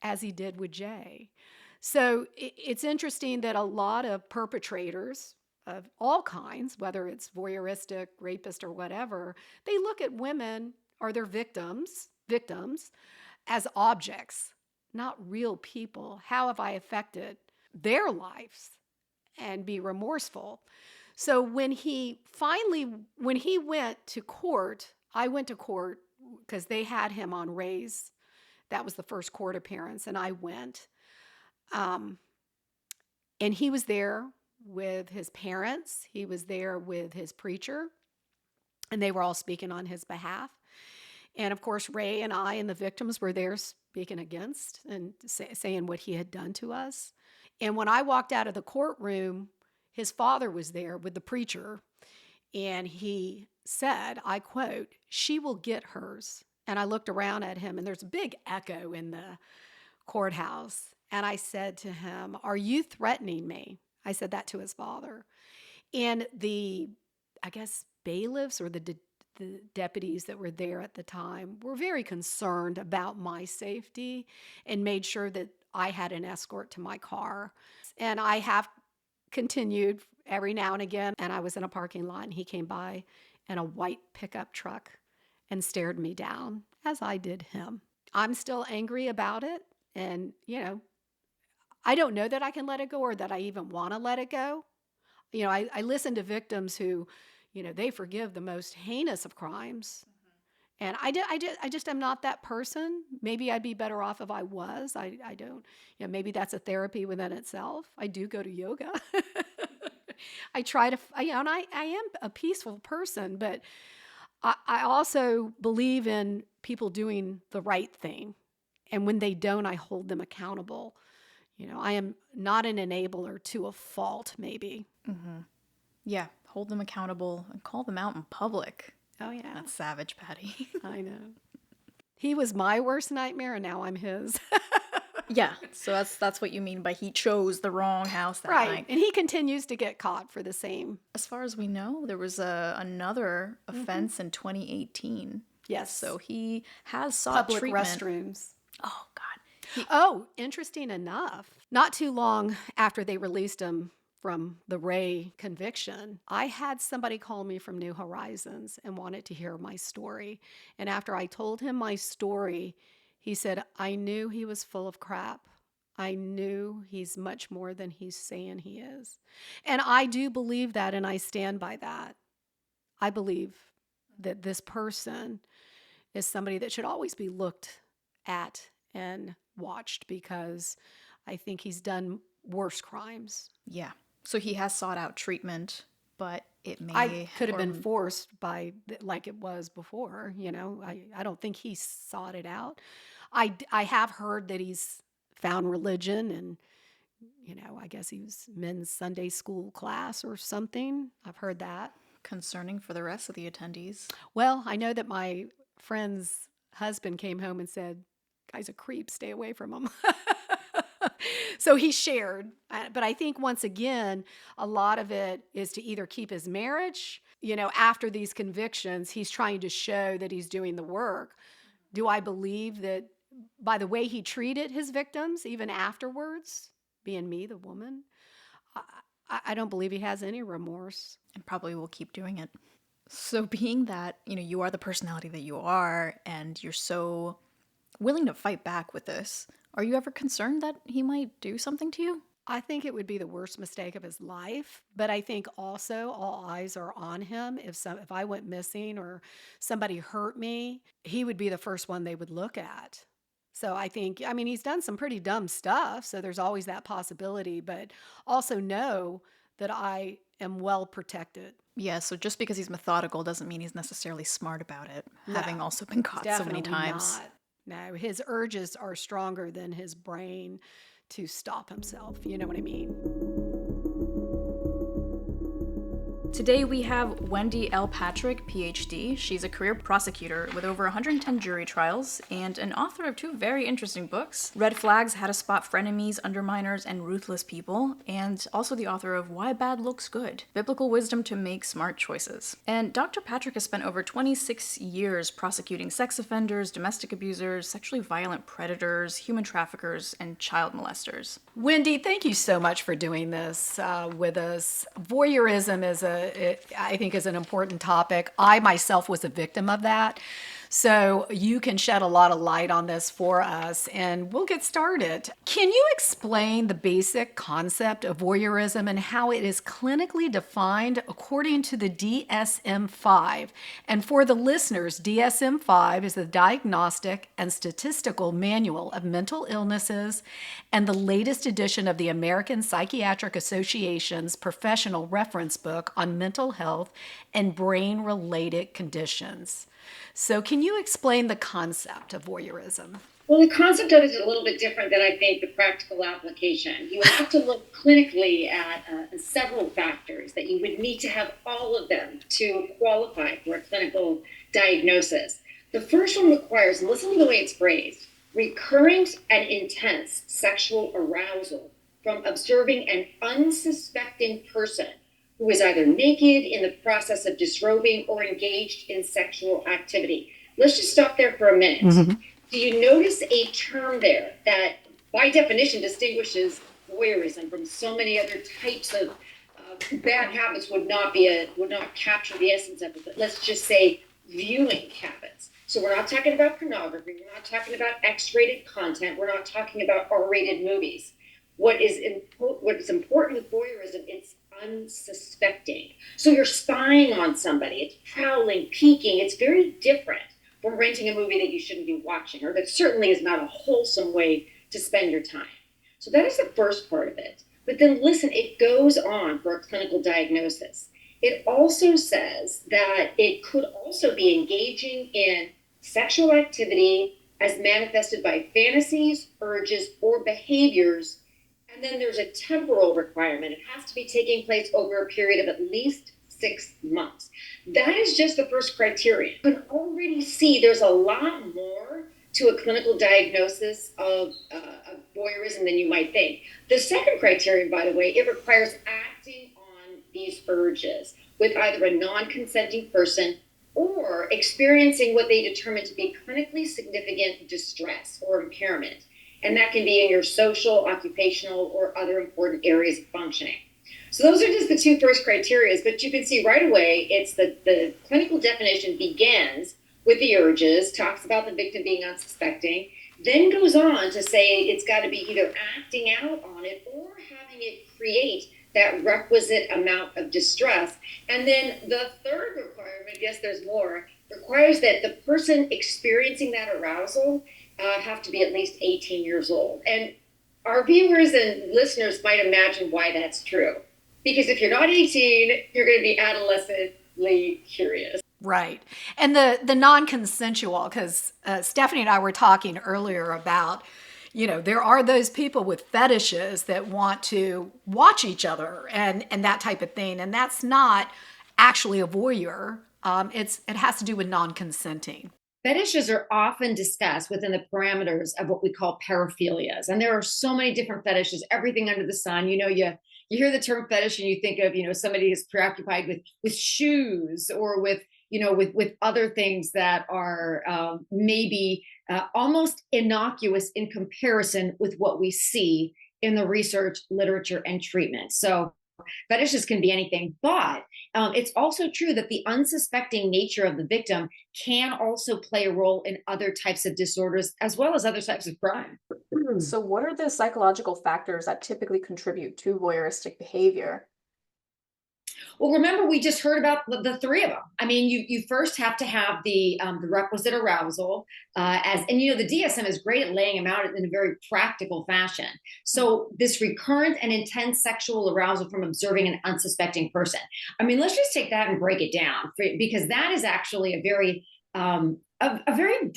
as he did with Jay? So it's interesting that a lot of perpetrators of all kinds, whether it's voyeuristic, rapist, or whatever, they look at women or their victims as objects, not real people. How have I affected their lives and be remorseful. So when he went to court, I went to court because they had him on Ray's. That was the first court appearance, and I went. And he was there with his parents. He was there with his preacher, and they were all speaking on his behalf. And of course, Ray and I and the victims were there speaking against and saying what he had done to us. And when I walked out of the courtroom, his father was there with the preacher, and he said, I quote, "She will get hers." And I looked around at him, and there's a big echo in the courthouse. And I said to him, "Are you threatening me?" I said that to his father. And I guess, bailiffs or the deputies that were there at the time were very concerned about my safety and made sure that I had an escort to my car. And I have continued every now and again. And I was in a parking lot, and he came by in a white pickup truck and stared me down, as I did him. I'm still angry about it. And, I don't know that I can let it go or that I even want to let it go. I listen to victims who, they forgive the most heinous of crimes. And I just am not that person. Maybe I'd be better off if I was. I don't, maybe that's a therapy within itself. I do go to yoga. I try to, and I am a peaceful person, but I also believe in people doing the right thing. And when they don't, I hold them accountable. I am not an enabler to a fault, maybe. Mm-hmm. Yeah, hold them accountable and call them out in public. Oh, yeah. That's savage, Patty. I know. He was my worst nightmare, and now I'm his. Yeah, so that's what you mean by he chose the wrong house that night. Right, and he continues to get caught for the same. As far as we know, there was another offense in 2018. Yes. So he has sought Public treatment. restrooms. Oh, God. Interesting enough, not too long after they released him from the Ray conviction, I had somebody call me from New Horizons and wanted to hear my story. And after I told him my story, he said, "I knew he was full of crap. I knew he's much more than he's saying he is." And I do believe that, and I stand by that. I believe that this person is somebody that should always be looked at and watched, because I think he's done worse crimes. Yeah. So he has sought out treatment, but it may... I could have been forced by, like it was before, I don't think he sought it out. I have heard that he's found religion, and, I guess he was men's Sunday school class or something. I've heard that. Concerning for the rest of the attendees. Well, I know that my friend's husband came home and said, "Guy's a creep, stay away from him." So he shared. But I think, once again, a lot of it is to either keep his marriage, after these convictions, he's trying to show that he's doing the work. Do I believe that by the way he treated his victims, even afterwards, being me, the woman, I don't believe he has any remorse. And probably will keep doing it. So being that, you are the personality that you are, and you're so willing to fight back with this, are you ever concerned that he might do something to you? I think it would be the worst mistake of his life, but I think also all eyes are on him. If I went missing or somebody hurt me, he would be the first one they would look at. So I think, he's done some pretty dumb stuff, so there's always that possibility, but also know that I am well protected. Yeah, so just because he's methodical doesn't mean he's necessarily smart about it, No, having also been caught so many times. Not. No, his urges are stronger than his brain to stop himself. You know what I mean? Today we have Wendy L. Patrick, Ph.D. She's a career prosecutor with over 110 jury trials and an author of 2 very interesting books, Red Flags: How to Spot Frenemies, Underminers, and Ruthless People, and also the author of Why Bad Looks Good: Biblical Wisdom to Make Smart Choices. And Dr. Patrick has spent over 26 years prosecuting sex offenders, domestic abusers, sexually violent predators, human traffickers, and child molesters. Wendy, thank you so much for doing this with us. Voyeurism I think is an important topic. I myself was a victim of that. So you can shed a lot of light on this for us, and we'll get started. Can you explain the basic concept of voyeurism and how it is clinically defined according to the DSM 5? And for the listeners, DSM 5 is the Diagnostic and Statistical Manual of Mental Illnesses and the latest edition of the American Psychiatric Association's professional reference book on mental health and brain related conditions. So, can you explain the concept of voyeurism? Well, the concept of it is a little bit different than I think the practical application. You have to look clinically at several factors that you would need to have all of them to qualify for a clinical diagnosis. The first one requires, listen to the way it's phrased, recurrent and intense sexual arousal from observing an unsuspecting person who is either naked, in the process of disrobing, or engaged in sexual activity. Let's just stop there for a minute. Mm-hmm. Do you notice a term there that, by definition, distinguishes voyeurism from so many other types of bad habits? Would not capture the essence of it, but let's just say viewing habits. So we're not talking about pornography. We're not talking about X-rated content. We're not talking about R-rated movies. What is important with voyeurism, it's unsuspecting. So you're spying on somebody. It's prowling, peeking. It's very different from renting a movie that you shouldn't be watching, or that certainly is not a wholesome way to spend your time. So that is the first part of it. But then listen, it goes on for a clinical diagnosis. It also says that it could also be engaging in sexual activity as manifested by fantasies, urges, or behaviors. And then there's a temporal requirement. It has to be taking place over a period of at least 6 months. That is just the first criterion. You can already see there's a lot more to a clinical diagnosis of voyeurism than you might think. The second criterion, by the way, it requires acting on these urges with either a non-consenting person or experiencing what they determine to be clinically significant distress or impairment. And that can be in your social, occupational, or other important areas of functioning. So those are just the two first criteria, but you can see right away, it's the clinical definition begins with the urges, talks about the victim being unsuspecting, then goes on to say it's got to be either acting out on it or having it create that requisite amount of distress. And then the third requirement, yes, there's more, requires that the person experiencing that arousal have to be at least 18 years old. And our viewers and listeners might imagine why that's true. Because if you're not 18, you're going to be adolescently curious. Right. And the non-consensual, because Stephanie and I were talking earlier about, there are those people with fetishes that want to watch each other and that type of thing. And that's not actually a voyeur. It has to do with non-consenting. Fetishes are often discussed within the parameters of what we call paraphilias. And there are so many different fetishes, everything under the sun. You hear the term fetish and you think of, somebody who's preoccupied with shoes or with other things that are maybe almost innocuous in comparison with what we see in the research, literature, and treatment. So fetishes can be anything, but it's also true that the unsuspecting nature of the victim can also play a role in other types of disorders as well as other types of crime. So what are the psychological factors that typically contribute to voyeuristic behavior? Well, remember, we just heard about the three of them. I mean, you first have to have the requisite arousal, the DSM is great at laying them out in a very practical fashion. So this recurrent and intense sexual arousal from observing an unsuspecting person. I mean, let's just take that and break it down, because that is actually a very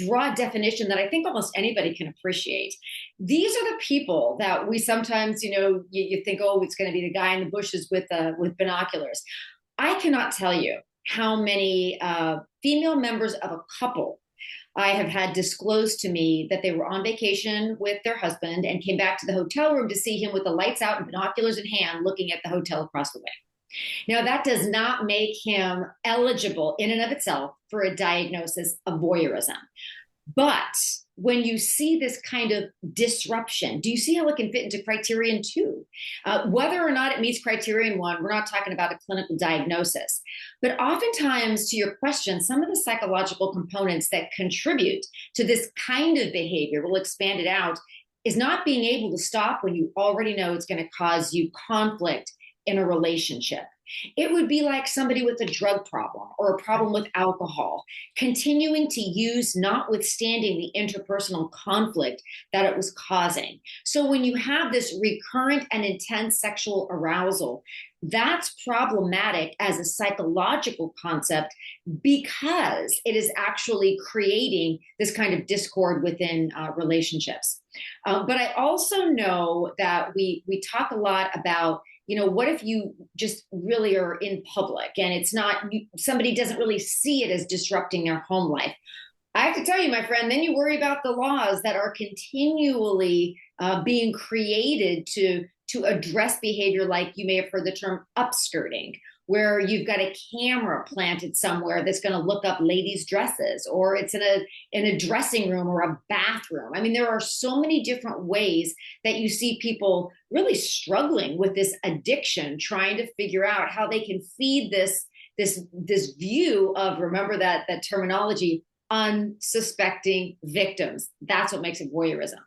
broad definition that I think almost anybody can appreciate. These are the people that we sometimes, you think, oh, it's going to be the guy in the bushes with binoculars. I cannot tell you how many female members of a couple I have had disclosed to me that they were on vacation with their husband and came back to the hotel room to see him with the lights out and binoculars in hand looking at the hotel across the way. Now, that does not make him eligible in and of itself for a diagnosis of voyeurism. But when you see this kind of disruption, do you see how it can fit into criterion two? Whether or not it meets criterion one, we're not talking about a clinical diagnosis. But oftentimes, to your question, some of the psychological components that contribute to this kind of behavior, we'll expand it out, is not being able to stop when you already know it's going to cause you conflict in a relationship. It would be like somebody with a drug problem or a problem with alcohol, continuing to use, notwithstanding the interpersonal conflict that it was causing. So when you have this recurrent and intense sexual arousal, that's problematic as a psychological concept because it is actually creating this kind of discord within relationships. But I also know that we talk a lot about, what if you just really are in public and it's not, somebody doesn't really see it as disrupting their home life. I have to tell you, my friend, then you worry about the laws that are continually being created to address behavior like you may have heard the term upskirting, where you've got a camera planted somewhere that's going to look up ladies' dresses, or it's in a dressing room or a bathroom. I mean, there are so many different ways that you see people really struggling with this addiction, trying to figure out how they can feed this view of, remember that terminology, unsuspecting victims. That's what makes it voyeurism.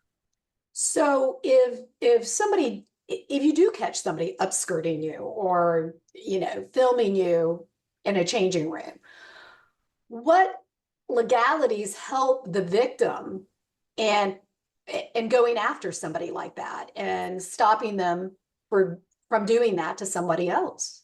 So if you do catch somebody upskirting you or, filming you in a changing room, what legalities help the victim and going after somebody like that and stopping them from doing that to somebody else?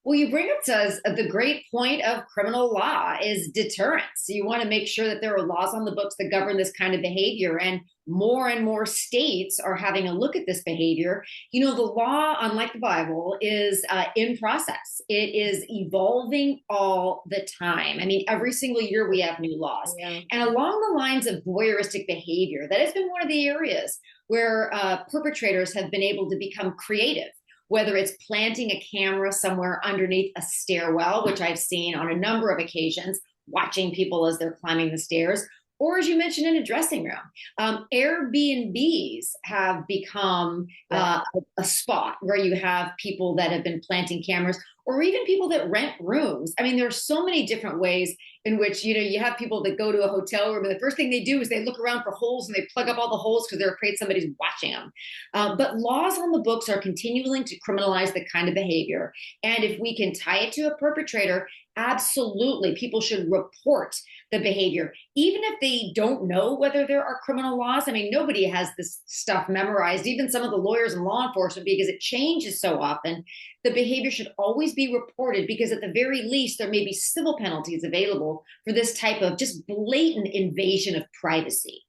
Well, you bring up to the great point of criminal law is deterrence. You want to make sure that there are laws on the books that govern this kind of behavior. And more states are having a look at this behavior. The law, unlike the Bible, is in process. It is evolving all the time. I mean, every single year we have new laws. Yeah. And along the lines of voyeuristic behavior, that has been one of the areas where perpetrators have been able to become creative. Whether it's planting a camera somewhere underneath a stairwell, which I've seen on a number of occasions, watching people as they're climbing the stairs, or as you mentioned, in a dressing room. Airbnbs have become a spot where you have people that have been planting cameras, or even people that rent rooms. I mean, there are so many different ways in which, you have people that go to a hotel room and the first thing they do is they look around for holes and they plug up all the holes because they're afraid somebody's watching them. But laws on the books are continuing to criminalize the kind of behavior. And if we can tie it to a perpetrator, absolutely, people should report the behavior, even if they don't know whether there are criminal laws. I mean, nobody has this stuff memorized, even some of the lawyers and law enforcement, because it changes so often. The behavior should always be reported because at the very least, there may be civil penalties available for this type of just blatant invasion of privacy.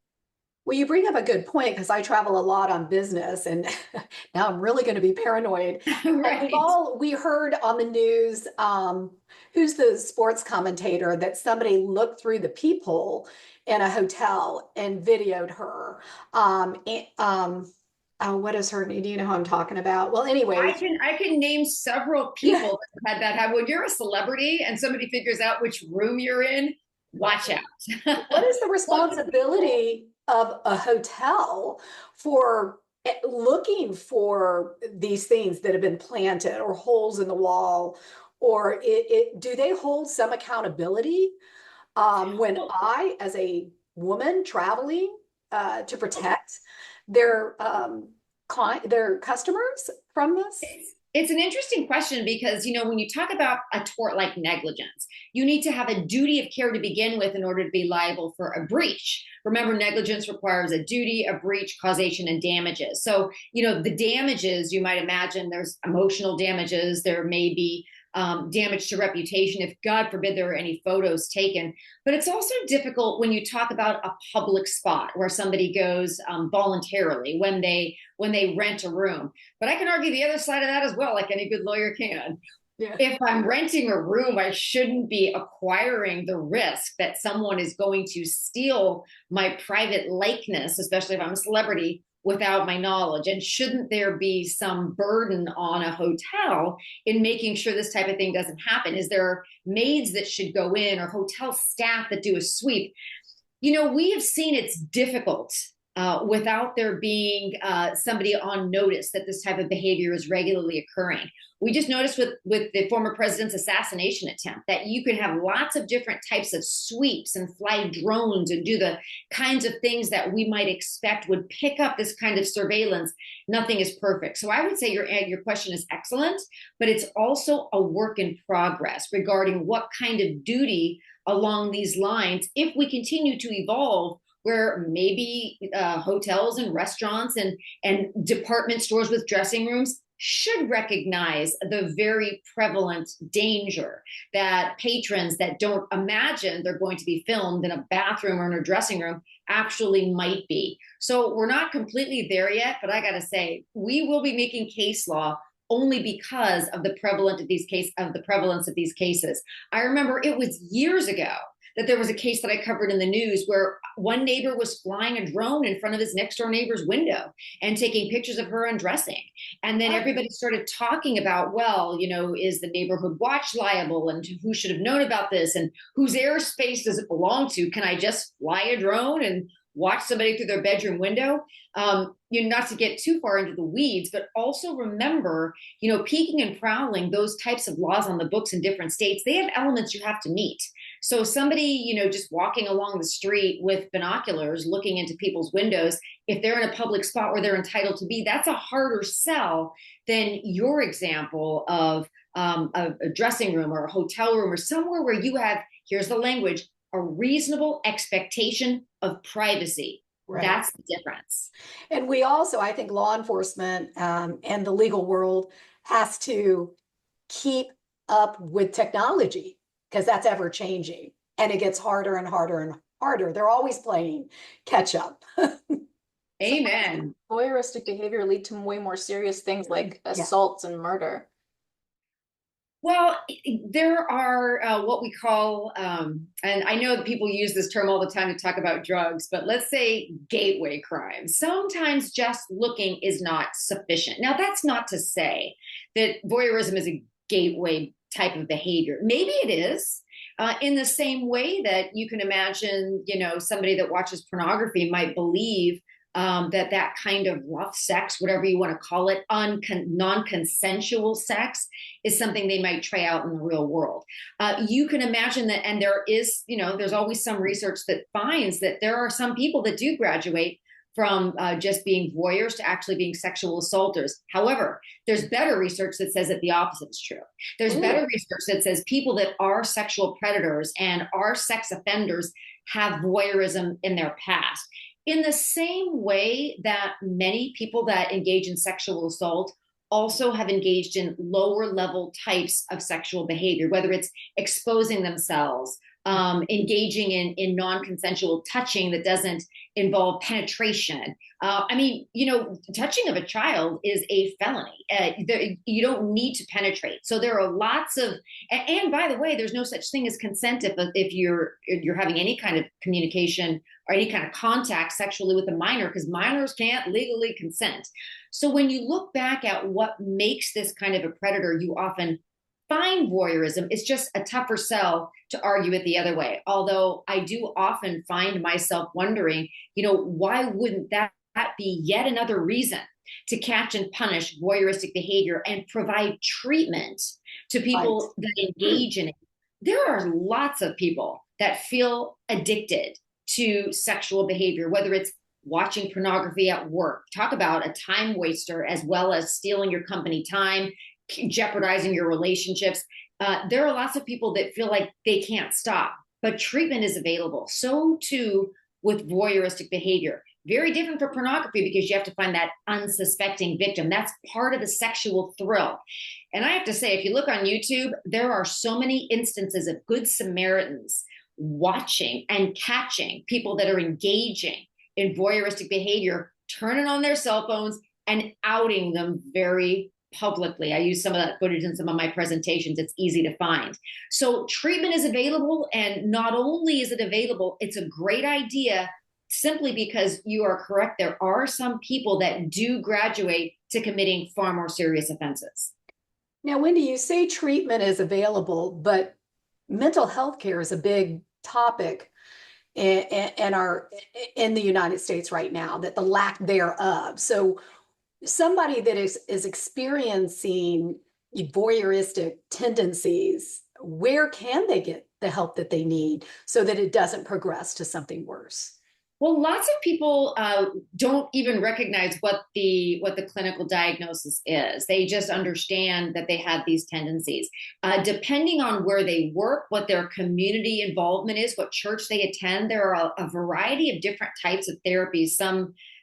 Well, you bring up a good point because I travel a lot on business and now I'm really going to be paranoid. Right. We heard on the news, who's the sports commentator, that somebody looked through the peephole in a hotel and videoed her. What is her name? Do you know who I'm talking about? Well, anyway. I can name several people that had that happen. When you're a celebrity and somebody figures out which room you're in, watch out. What is the responsibility of a hotel for looking for these things that have been planted or holes in the wall? Or do they hold some accountability when I, as a woman traveling to protect their customers from this? It's an interesting question because, when you talk about a tort like negligence, you need to have a duty of care to begin with in order to be liable for a breach. Remember, negligence requires a duty, a breach, causation, and damages. So, the damages, you might imagine there's emotional damages, there may be damage to reputation if, God forbid, there are any photos taken. But it's also difficult when you talk about a public spot where somebody goes voluntarily when they rent a room. But I can argue the other side of that as well, like any good lawyer can. Yeah. If I'm renting a room, I shouldn't be acquiring the risk that someone is going to steal my private likeness, especially if I'm a celebrity, without my knowledge. And shouldn't there be some burden on a hotel in making sure this type of thing doesn't happen? Is there maids that should go in or hotel staff that do a sweep? We have seen it's difficult without there being somebody on notice that this type of behavior is regularly occurring. We just noticed with the former president's assassination attempt that you can have lots of different types of sweeps and fly drones and do the kinds of things that we might expect would pick up this kind of surveillance. Nothing is perfect. So I would say your question is excellent, but it's also a work in progress regarding what kind of duty along these lines, if we continue to evolve, where maybe hotels and restaurants and department stores with dressing rooms should recognize the very prevalent danger that patrons that don't imagine they're going to be filmed in a bathroom or in a dressing room actually might be. So we're not completely there yet, but I got to say, we will be making case law only because of the prevalence of these cases. I remember it was years ago that there was a case that I covered in the news where one neighbor was flying a drone in front of his next door neighbor's window and taking pictures of her undressing. And then everybody started talking about, well, is the neighborhood watch liable, and who should have known about this, and whose airspace does it belong to? Can I just fly a drone and watch somebody through their bedroom window? Not to get too far into the weeds, but also remember, peeking and prowling, those types of laws on the books in different states, they have elements you have to meet. So somebody, just walking along the street with binoculars, looking into people's windows, if they're in a public spot where they're entitled to be, that's a harder sell than your example of a dressing room or a hotel room or somewhere where you have, here's the language, a reasonable expectation of privacy. Right. That's the difference. And we also, I think law enforcement and the legal world has to keep up with technology, because that's ever changing and it gets harder and harder and harder. They're always playing catch up. Amen. So voyeuristic behavior lead to way more serious things like assaults and murder. Well, there are what we call, and I know that people use this term all the time to talk about drugs, but let's say gateway crimes. Sometimes just looking is not sufficient. Now, that's not to say that voyeurism is a gateway type of behavior. Maybe it is. In the same way that you can imagine, somebody that watches pornography might believe that kind of rough sex, whatever you want to call it, non-consensual sex is something they might try out in the real world. You can imagine that, and there is, there's always some research that finds that there are some people that do graduate from just being voyeurs to actually being sexual assaulters. However, there's better research that says that the opposite is true. There's better research that says people that are sexual predators and are sex offenders have voyeurism in their past. In the same way that many people that engage in sexual assault also have engaged in lower level types of sexual behavior, whether it's exposing themselves, engaging in non-consensual touching that doesn't involve penetration. Touching of a child is a felony. You don't need to penetrate. So there are lots of, and by the way, there's no such thing as consent if you're having any kind of communication or any kind of contact sexually with a minor, because minors can't legally consent. So when you look back at what makes this kind of a predator, you often find voyeurism. It's just a tougher sell to argue it the other way. Although I do often find myself wondering, why wouldn't that be yet another reason to catch and punish voyeuristic behavior and provide treatment to people that engage in it? There are lots of people that feel addicted to sexual behavior, whether it's watching pornography at work. Talk about a time waster, as well as stealing your company time, jeopardizing your relationships. There are lots of people that feel like they can't stop, but treatment is available. So too with voyeuristic behavior. Very different for pornography, because you have to find that unsuspecting victim. That's part of the sexual thrill. And I have to say, if you look on YouTube, there are so many instances of good Samaritans watching and catching people that are engaging in voyeuristic behavior, turning on their cell phones and outing them very publicly. I use some of that footage in some of my presentations. It's easy to find. So treatment is available, and not only is it available, it's a great idea simply because you are correct. There are some people that do graduate to committing far more serious offenses. Now, Wendy, you say treatment is available, but mental health care is a big topic and are in the United States right now, that the lack thereof. So somebody that is experiencing voyeuristic tendencies, where can they get the help that they need so that it doesn't progress to something worse? Well, lots of people don't even recognize what the clinical diagnosis is. They just understand that they have these tendencies. Depending on where they work, what their community involvement is, what church they attend, there are a variety of different types of therapies.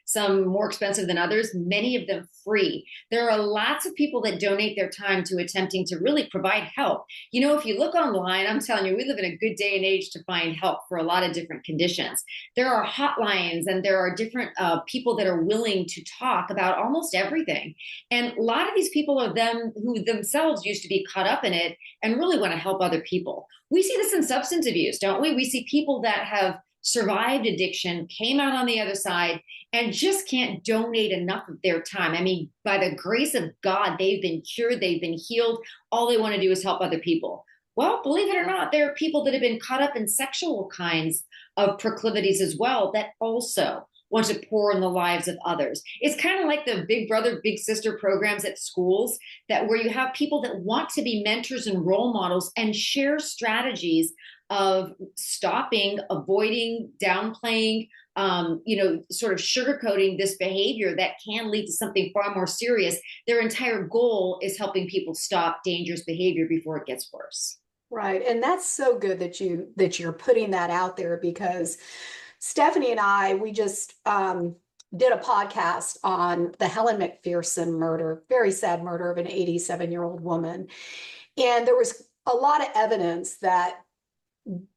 Some more expensive than others, many of them free. There are lots of people that donate their time to attempting to really provide help. You know, if you look online, I'm telling you, we live in a good day and age to find help for a lot of different conditions. There are hotlines and there are different people that are willing to talk about almost everything. And a lot of these people are them who themselves used to be caught up in it and really want to help other people. We see this in substance abuse, don't we? We see people that have survived addiction, came out on the other side, and just can't donate enough of their time. I mean, by the grace of God, they've been cured, they've been healed. All they want to do is help other people. Well, believe it or not, there are people that have been caught up in sexual kinds of proclivities as well that also want to pour in the lives of others. It's kind of like the big brother, big sister programs at schools, that where you have people that want to be mentors and role models and share strategies of stopping, avoiding, downplaying, sort of sugarcoating this behavior that can lead to something far more serious. Their entire goal is helping people stop dangerous behavior before it gets worse. Right. And that's so good that you're putting that out there, because Stephanie and I, we just did a podcast on the Helen McPherson murder, very sad murder of an 87-year-old woman. And there was a lot of evidence that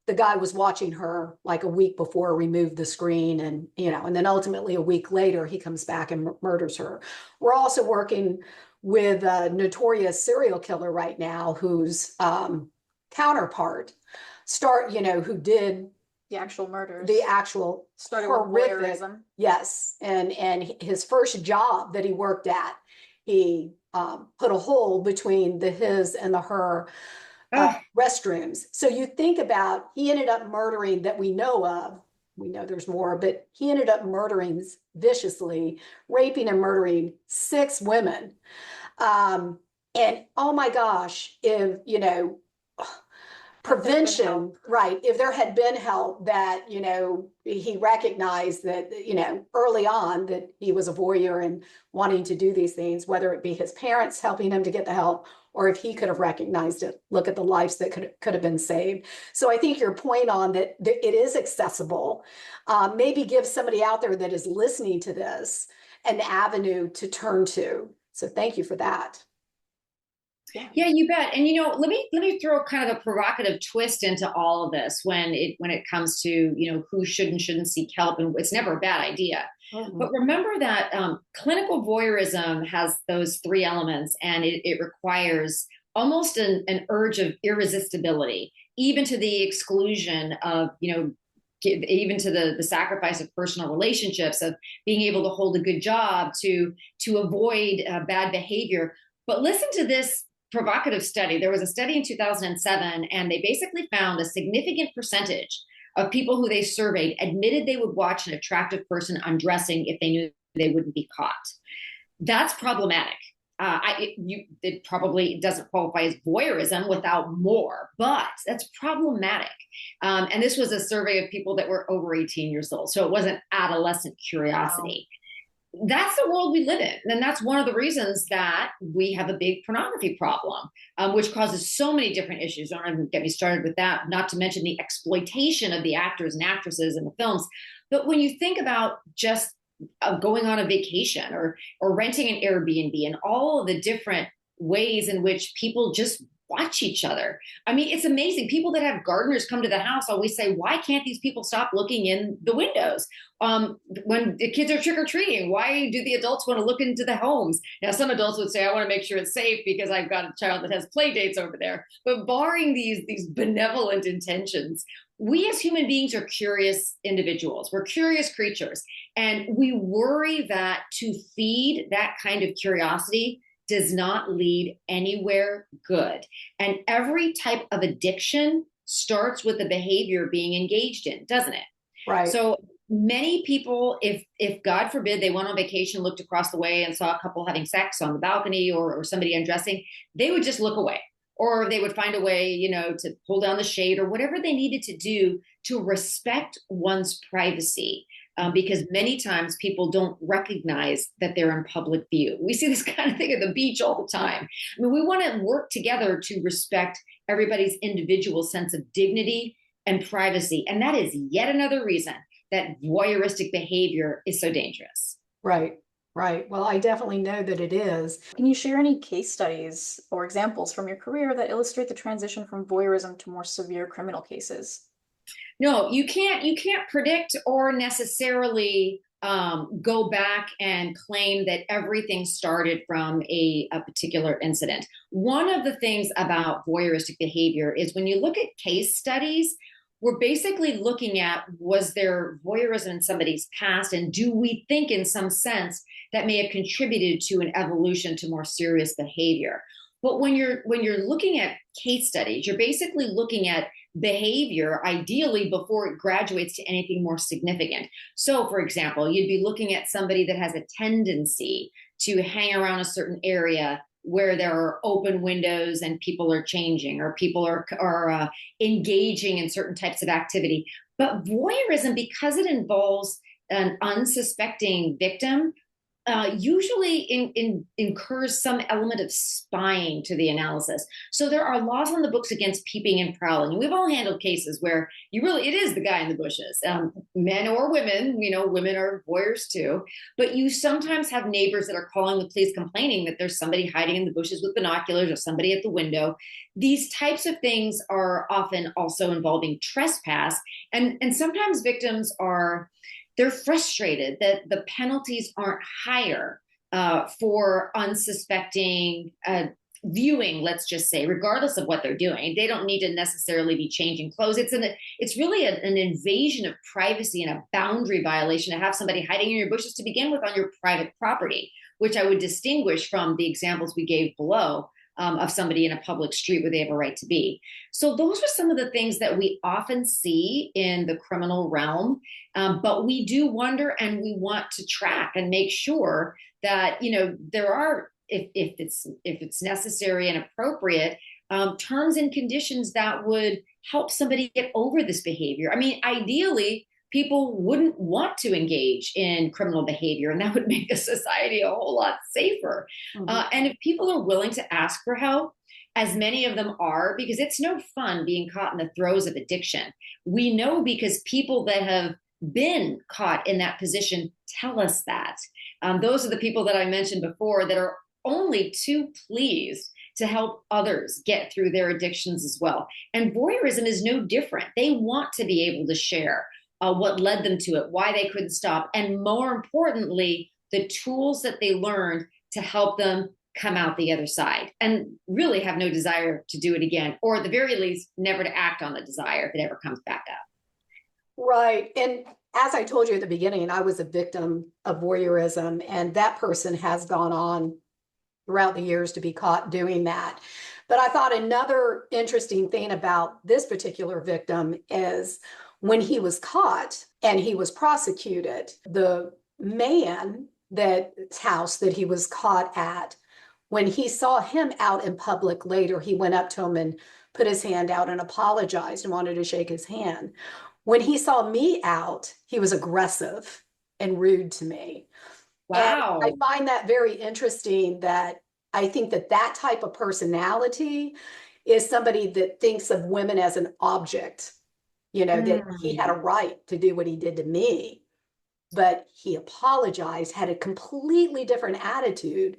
the guy was watching her like a week before, removed the screen, and and then ultimately a week later he comes back and murders her. We're also working with a notorious serial killer right now whose counterpart who did The actual murders. the actual Started with horrific, voyeurism. yes, and his first job that he worked at, he put a hole between his and the her restrooms. So you think about, he ended up murdering, that we know of, we know there's more, but he ended up murdering viciously, raping and murdering 6 women. And oh my gosh, if prevention, right, if there had been help, that he recognized that early on that he was a voyeur and wanting to do these things, whether it be his parents helping him to get the help, or if he could have recognized it, look at the lives that could have been saved. So I think your point on that it is accessible, maybe give somebody out there that is listening to this an avenue to turn to. So thank you for that. Yeah, you bet. And let me throw kind of a provocative twist into all of this when it comes to who should and shouldn't seek help, and it's never a bad idea. Mm-hmm. But remember that clinical voyeurism has those 3 elements, and it requires almost an urge of irresistibility, even to the exclusion of even to the sacrifice of personal relationships, of being able to hold a good job, to avoid bad behavior. But listen to this provocative study. There was a study in 2007, and they basically found a significant percentage of people who they surveyed admitted they would watch an attractive person undressing if they knew they wouldn't be caught. That's problematic. It probably doesn't qualify as voyeurism without more, but that's problematic. And this was a survey of people that were over 18 years old. So it wasn't adolescent curiosity. Wow. That's the world we live in. And that's one of the reasons that we have a big pornography problem, which causes so many different issues. Don't even get me started with that, not to mention the exploitation of the actors and actresses in the films. But when you think about just going on a vacation or renting an Airbnb and all of the different ways in which people just watch each other. I mean, it's amazing. People that have gardeners come to the house always say, why can't these people stop looking in the windows? When the kids are trick-or-treating, why do the adults want to look into the homes? Now, some adults would say, I want to make sure it's safe because I've got a child that has play dates over there. But barring these benevolent intentions, we as human beings are curious individuals. We're curious creatures. And we worry that to feed that kind of curiosity does not lead anywhere good. And every type of addiction starts with the behavior being engaged in, doesn't it? Right. So many people, if God forbid they went on vacation, looked across the way and saw a couple having sex on the balcony, or somebody undressing, they would just look away. Or they would find a way, to pull down the shade or whatever they needed to do to respect one's privacy. Because many times people don't recognize that they're in public view. We see this kind of thing at the beach all the time. I mean, we want to work together to respect everybody's individual sense of dignity and privacy. And that is yet another reason that voyeuristic behavior is so dangerous. Right. Right. Well, I definitely know that it is. Can you share any case studies or examples from your career that illustrate the transition from voyeurism to more severe criminal cases? No, you can't predict or necessarily go back and claim that everything started from a particular incident. One of the things about voyeuristic behavior is when you look at case studies, we're basically looking at, was there voyeurism in somebody's past, and do we think in some sense that may have contributed to an evolution to more serious behavior? But when you're looking at case studies, you're basically looking at behavior ideally before it graduates to anything more significant. So, for example, you'd be looking at somebody that has a tendency to hang around a certain area where there are open windows and people are changing, or people are engaging in certain types of activity. But voyeurism, because it involves an unsuspecting victim, usually incurs some element of spying to the analysis. So there are laws on the books against peeping and prowling. We've all handled cases where it is the guy in the bushes, men or women. Women are voyeurs too. But you sometimes have neighbors that are calling the police, complaining that there's somebody hiding in the bushes with binoculars or somebody at the window. These types of things are often also involving trespass, and sometimes victims they're frustrated that the penalties aren't higher for unsuspecting viewing, let's just say, regardless of what they're doing. They don't need to necessarily be changing clothes. It's really an invasion of privacy and a boundary violation to have somebody hiding in your bushes to begin with on your private property, which I would distinguish from the examples we gave below of somebody in a public street where they have a right to be. So those are some of the things that we often see in the criminal realm. But we do wonder, and we want to track and make sure that, there are, if it's necessary and appropriate, terms and conditions that would help somebody get over this behavior. I mean, ideally, people wouldn't want to engage in criminal behavior, and that would make a society a whole lot safer. Mm-hmm. And if people are willing to ask for help, as many of them are, because it's no fun being caught in the throes of addiction. We know, because people that have been caught in that position tell us that. Those are the people that I mentioned before that are only too pleased to help others get through their addictions as well. And voyeurism is no different. They want to be able to share what led them to it, why they couldn't stop, and more importantly, the tools that they learned to help them come out the other side and really have no desire to do it again, or at the very least, never to act on the desire if it ever comes back up. Right. And as I told you at the beginning, I was a victim of voyeurism, and that person has gone on throughout the years to be caught doing that. But I thought another interesting thing about this particular victim is when he was caught and he was prosecuted, the man that's house that he was caught at, when he saw him out in public later, he went up to him and put his hand out and apologized and wanted to shake his hand. When he saw me out, he was aggressive and rude to me. Wow. And I find that very interesting, that I think that type of personality is somebody that thinks of women as an object, that he had a right to do what he did to me, but he apologized, had a completely different attitude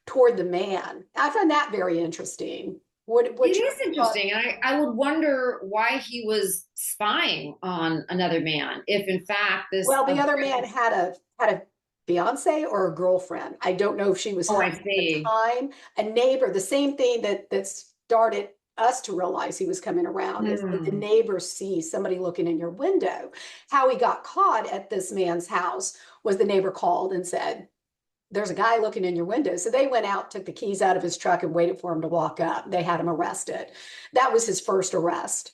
toward the man. I find that very interesting. It is interesting. I would wonder why he was spying on another man, if in fact the other man had a fiance or a girlfriend. I don't know if she was at the time a neighbor. The same thing that started us to realize he was coming around is that the neighbors see somebody looking in your window. How he got caught at this man's house was the neighbor called and said, there's a guy looking in your window. So they went out, took the keys out of his truck and waited for him to walk up. They had him arrested. That was his first arrest.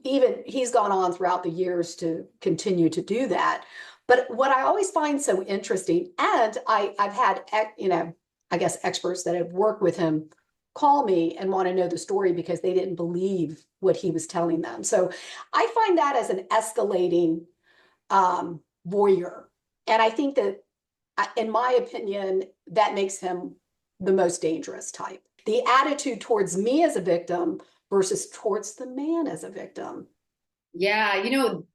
Even he's gone on throughout the years to continue to do that. But what I always find so interesting, and I've had, I guess experts that have worked with him call me and want to know the story because they didn't believe what he was telling them. So I find that as an escalating voyeur. And I think that, in my opinion, that makes him the most dangerous type. The attitude towards me as a victim versus towards the man as a victim. Yeah,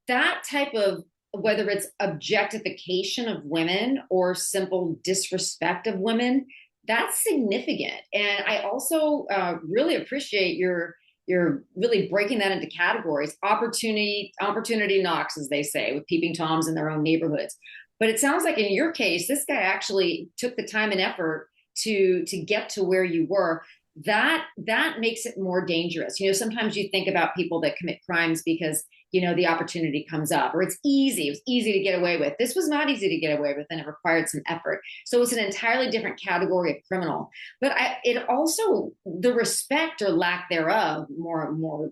that type of, whether it's objectification of women or simple disrespect of women, that's significant. And I also really appreciate you're really breaking that into categories. Opportunity knocks, as they say, with peeping toms in their own neighborhoods. But it sounds like in your case, this guy actually took the time and effort to get to where you were. That makes it more dangerous. Sometimes you think about people that commit crimes because, the opportunity comes up, or it's easy. It was easy to get away with. This was not easy to get away with, and it required some effort. So it's an entirely different category of criminal. But it also, the respect or lack thereof, more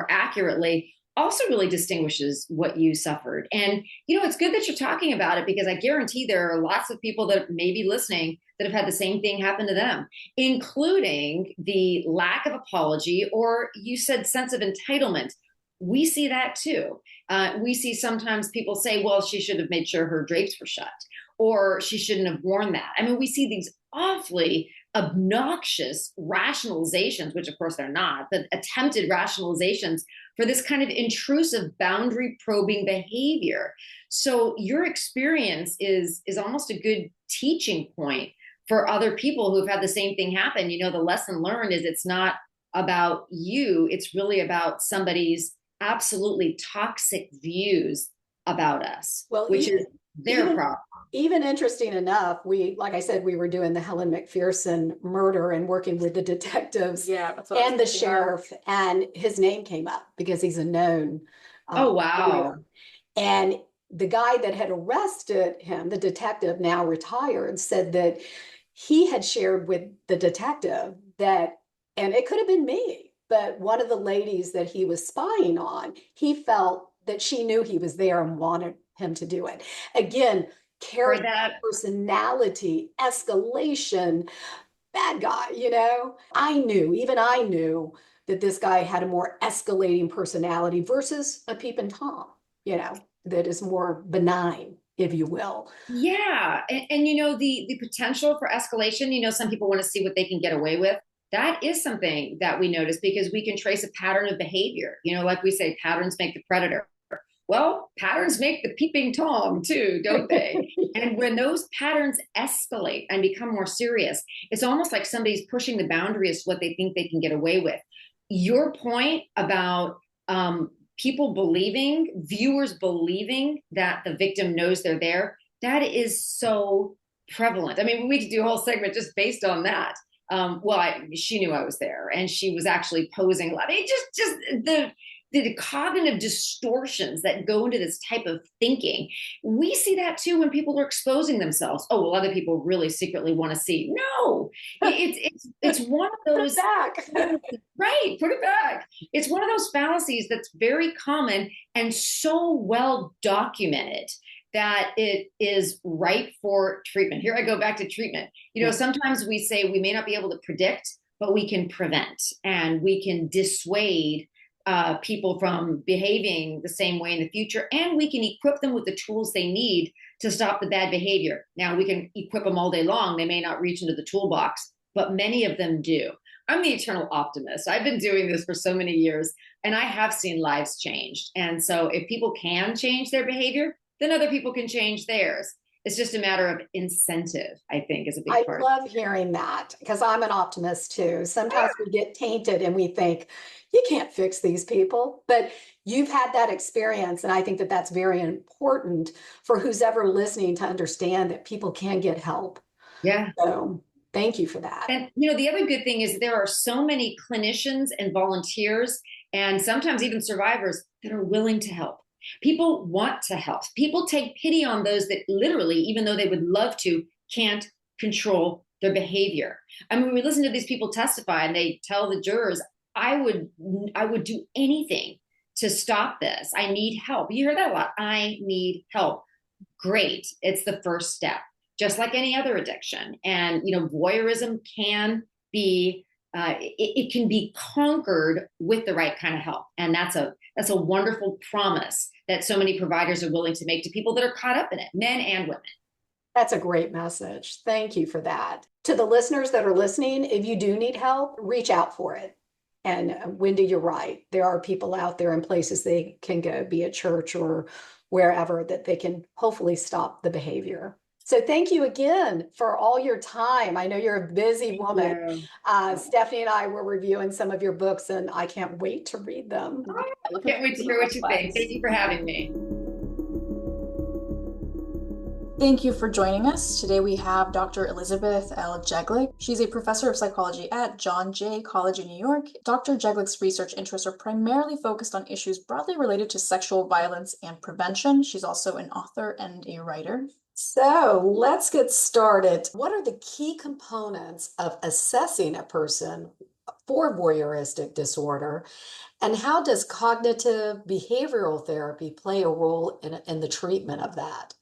accurately, also really distinguishes what you suffered. And, it's good that you're talking about it, because I guarantee there are lots of people that may be listening that have had the same thing happen to them, including the lack of apology, or you said sense of entitlement. We see that too. We see sometimes people say, well, she should have made sure her drapes were shut, or she shouldn't have worn that. I mean, we see these awfully obnoxious rationalizations, which of course they're not, but attempted rationalizations for this kind of intrusive boundary probing behavior. So your experience is almost a good teaching point for other people who've had the same thing happen. The lesson learned is it's not about you. It's really about somebody's absolutely toxic views about us, Well, which is their problem. Even interesting enough, like I said, we were doing the Helen McPherson murder and working with the detectives and the sheriff, and his name came up because he's a known. Oh, wow. And the guy that had arrested him, the detective, now retired, said that he had shared with the detective that, and it could have been me, but one of the ladies that he was spying on, he felt that she knew he was there and wanted him to do it. Again, character, personality, escalation, bad guy, even I knew that this guy had a more escalating personality versus a peeping Tom, that is more benign, if you will. Yeah. And the potential for escalation, some people want to see what they can get away with. That is something that we notice because we can trace a pattern of behavior. Like we say, patterns make the predator. Well, patterns make the peeping Tom too, don't they? And when those patterns escalate and become more serious, it's almost like somebody's pushing the boundary as to what they think they can get away with. Your point about viewers believing that the victim knows they're there, that is so prevalent. I mean, we could do a whole segment just based on that. She knew I was there, and she was actually posing a lot. Just the cognitive distortions that go into this type of thinking. We see that too when people are exposing themselves. Oh, well, other people really secretly want to see. No, it's one of those. Put it back. Right, put it back. It's one of those fallacies that's very common and so well documented that it is ripe for treatment. Here I go back to treatment. Sometimes we say we may not be able to predict, but we can prevent, and we can dissuade people from behaving the same way in the future, and we can equip them with the tools they need to stop the bad behavior. Now, we can equip them all day long. They may not reach into the toolbox, but many of them do. I'm the eternal optimist. I've been doing this for so many years, and I have seen lives changed. And so if people can change their behavior, then other people can change theirs. It's just a matter of incentive, I think, is a big part. I love hearing that because I'm an optimist too. Sometimes we get tainted and we think, you can't fix these people, but you've had that experience. And I think that that's very important for who's ever listening to understand that people can get help. Yeah. So thank you for that. And, the other good thing is there are so many clinicians and volunteers, and sometimes even survivors, that are willing to help. People want to help. People take pity on those that literally, even though they would love to, can't control their behavior. I mean, we listen to these people testify and they tell the jurors, I would do anything to stop this. I need help. You hear that a lot. I need help. Great. It's the first step, just like any other addiction. And, voyeurism can be, it can be conquered with the right kind of help. And that's a wonderful promise that so many providers are willing to make to people that are caught up in it, men and women. That's a great message. Thank you for that. To the listeners that are listening, if you do need help, reach out for it. And Wendy, you're right. There are people out there in places they can go, be at church or wherever, that they can hopefully stop the behavior. So thank you again for all your time. I know you're a busy woman. Stephanie and I were reviewing some of your books, and I can't wait to read them. I can't wait to hear what you think. Thank you for having me. Thank you for joining us. Today we have Dr. Elizabeth L. Jeglic. She's a professor of psychology at John Jay College in New York. Dr. Jeglic's research interests are primarily focused on issues broadly related to sexual violence and prevention. She's also an author and a writer. So let's get started. What are the key components of assessing a person for voyeuristic disorder? And how does cognitive behavioral therapy play a role in the treatment of that?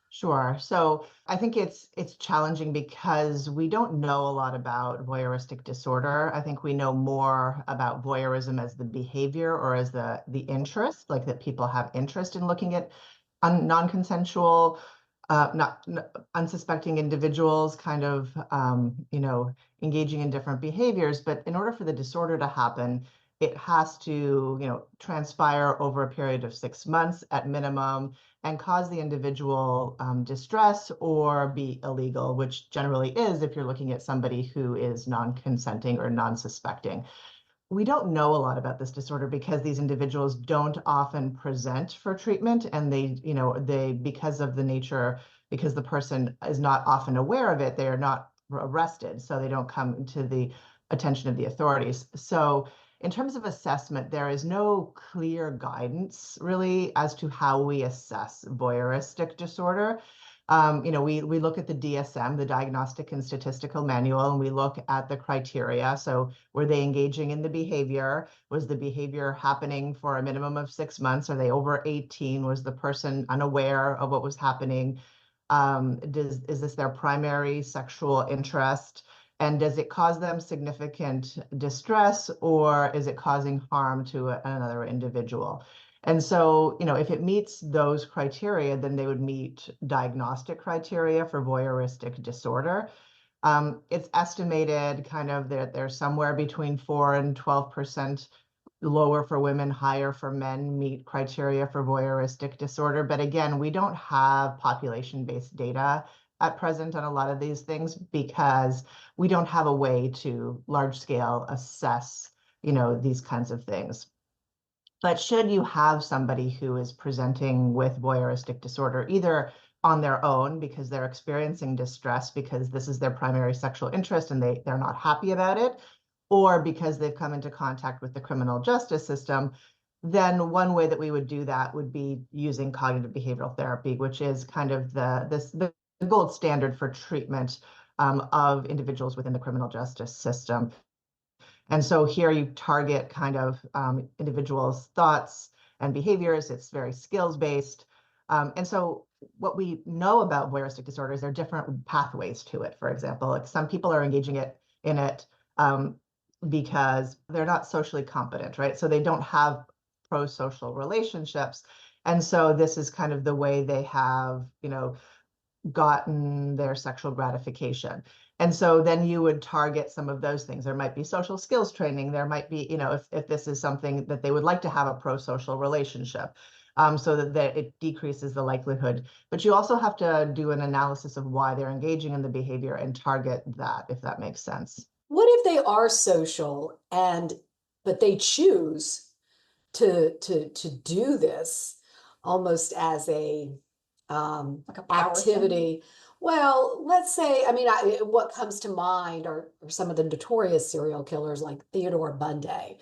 Sure. So I think it's challenging because we don't know a lot about voyeuristic disorder. I think we know more about voyeurism as the behavior or as the interest, like that people have interest in looking at non-consensual, not unsuspecting individuals kind of, engaging in different behaviors. But in order for the disorder to happen, it has to, transpire over a period of 6 months at minimum and cause the individual distress or be illegal, which generally is if you're looking at somebody who is non-consenting or non-suspecting. We don't know a lot about this disorder because these individuals don't often present for treatment, and because of the nature, because the person is not often aware of it, they are not arrested, so they don't come to the attention of the authorities. So in terms of assessment, there is no clear guidance really as to how we assess voyeuristic disorder. We look at the DSM, the Diagnostic and Statistical Manual, and we look at the criteria. So were they engaging in the behavior? Was the behavior happening for a minimum of 6 months? Are they over 18? Was the person unaware of what was happening? Is this their primary sexual interest? And does it cause them significant distress, or is it causing harm to another individual? And so, if it meets those criteria, then they would meet diagnostic criteria for voyeuristic disorder. It's estimated kind of that there's somewhere between 4 and 12% lower for women, higher for men meet criteria for voyeuristic disorder. But again, we don't have population-based data at present on a lot of these things because we don't have a way to large scale assess, these kinds of things. But should you have somebody who is presenting with voyeuristic disorder, either on their own because they're experiencing distress because this is their primary sexual interest and they're not happy about it, or because they've come into contact with the criminal justice system, then one way that we would do that would be using cognitive behavioral therapy, which is kind of the gold standard for treatment of individuals within the criminal justice system. And so here you target kind of individuals' thoughts and behaviors. It's very skills-based. And so what we know about voyeuristic disorders, there are different pathways to it. For example, like some people are engaging in it because they're not socially competent, right? So they don't have pro-social relationships. And so this is kind of the way they have, gotten their sexual gratification. And so then you would target some of those things. There might be social skills training. There might be, if this is something that they would like to have a pro-social relationship, so that it decreases the likelihood. But you also have to do an analysis of why they're engaging in the behavior and target that, if that makes sense. What if they are social but they choose to do this almost as a Like a power activity thing? Well, let's say, I mean, what comes to mind are some of the notorious serial killers like Theodore Bundy,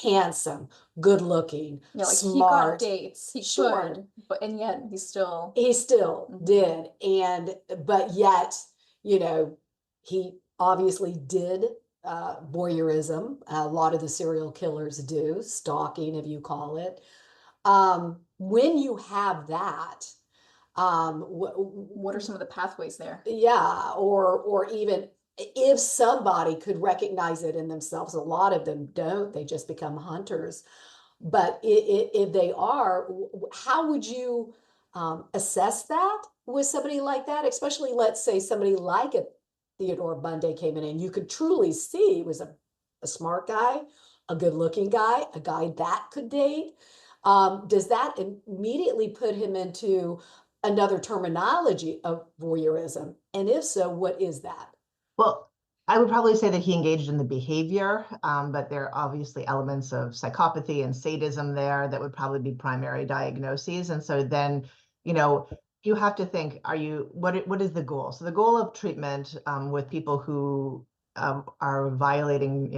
handsome, good looking, Yeah, like he got smart. dates, he Sure, could, but and yet he's still. he still Mhm. did. But yet, you know, he obviously did voyeurism. A lot of the serial killers do, stalking, if you call it. When you have that, What are some of the pathways there? yeah, or even if somebody could recognize it in themselves, a lot of them don't, they just become hunters. But if they are, how would you assess that with somebody like that? Especially, let's say somebody like a Theodore Bundy came in and you could truly see he was a smart guy, a good looking guy, a guy that could date. Does that immediately put him into another terminology of voyeurism? And if so, what is that? Well, I would probably say that he engaged in the behavior, but there are obviously elements of psychopathy and sadism there that would probably be primary diagnoses. And so then, you know, you have to think, what is the goal? So the goal of treatment with people who are violating,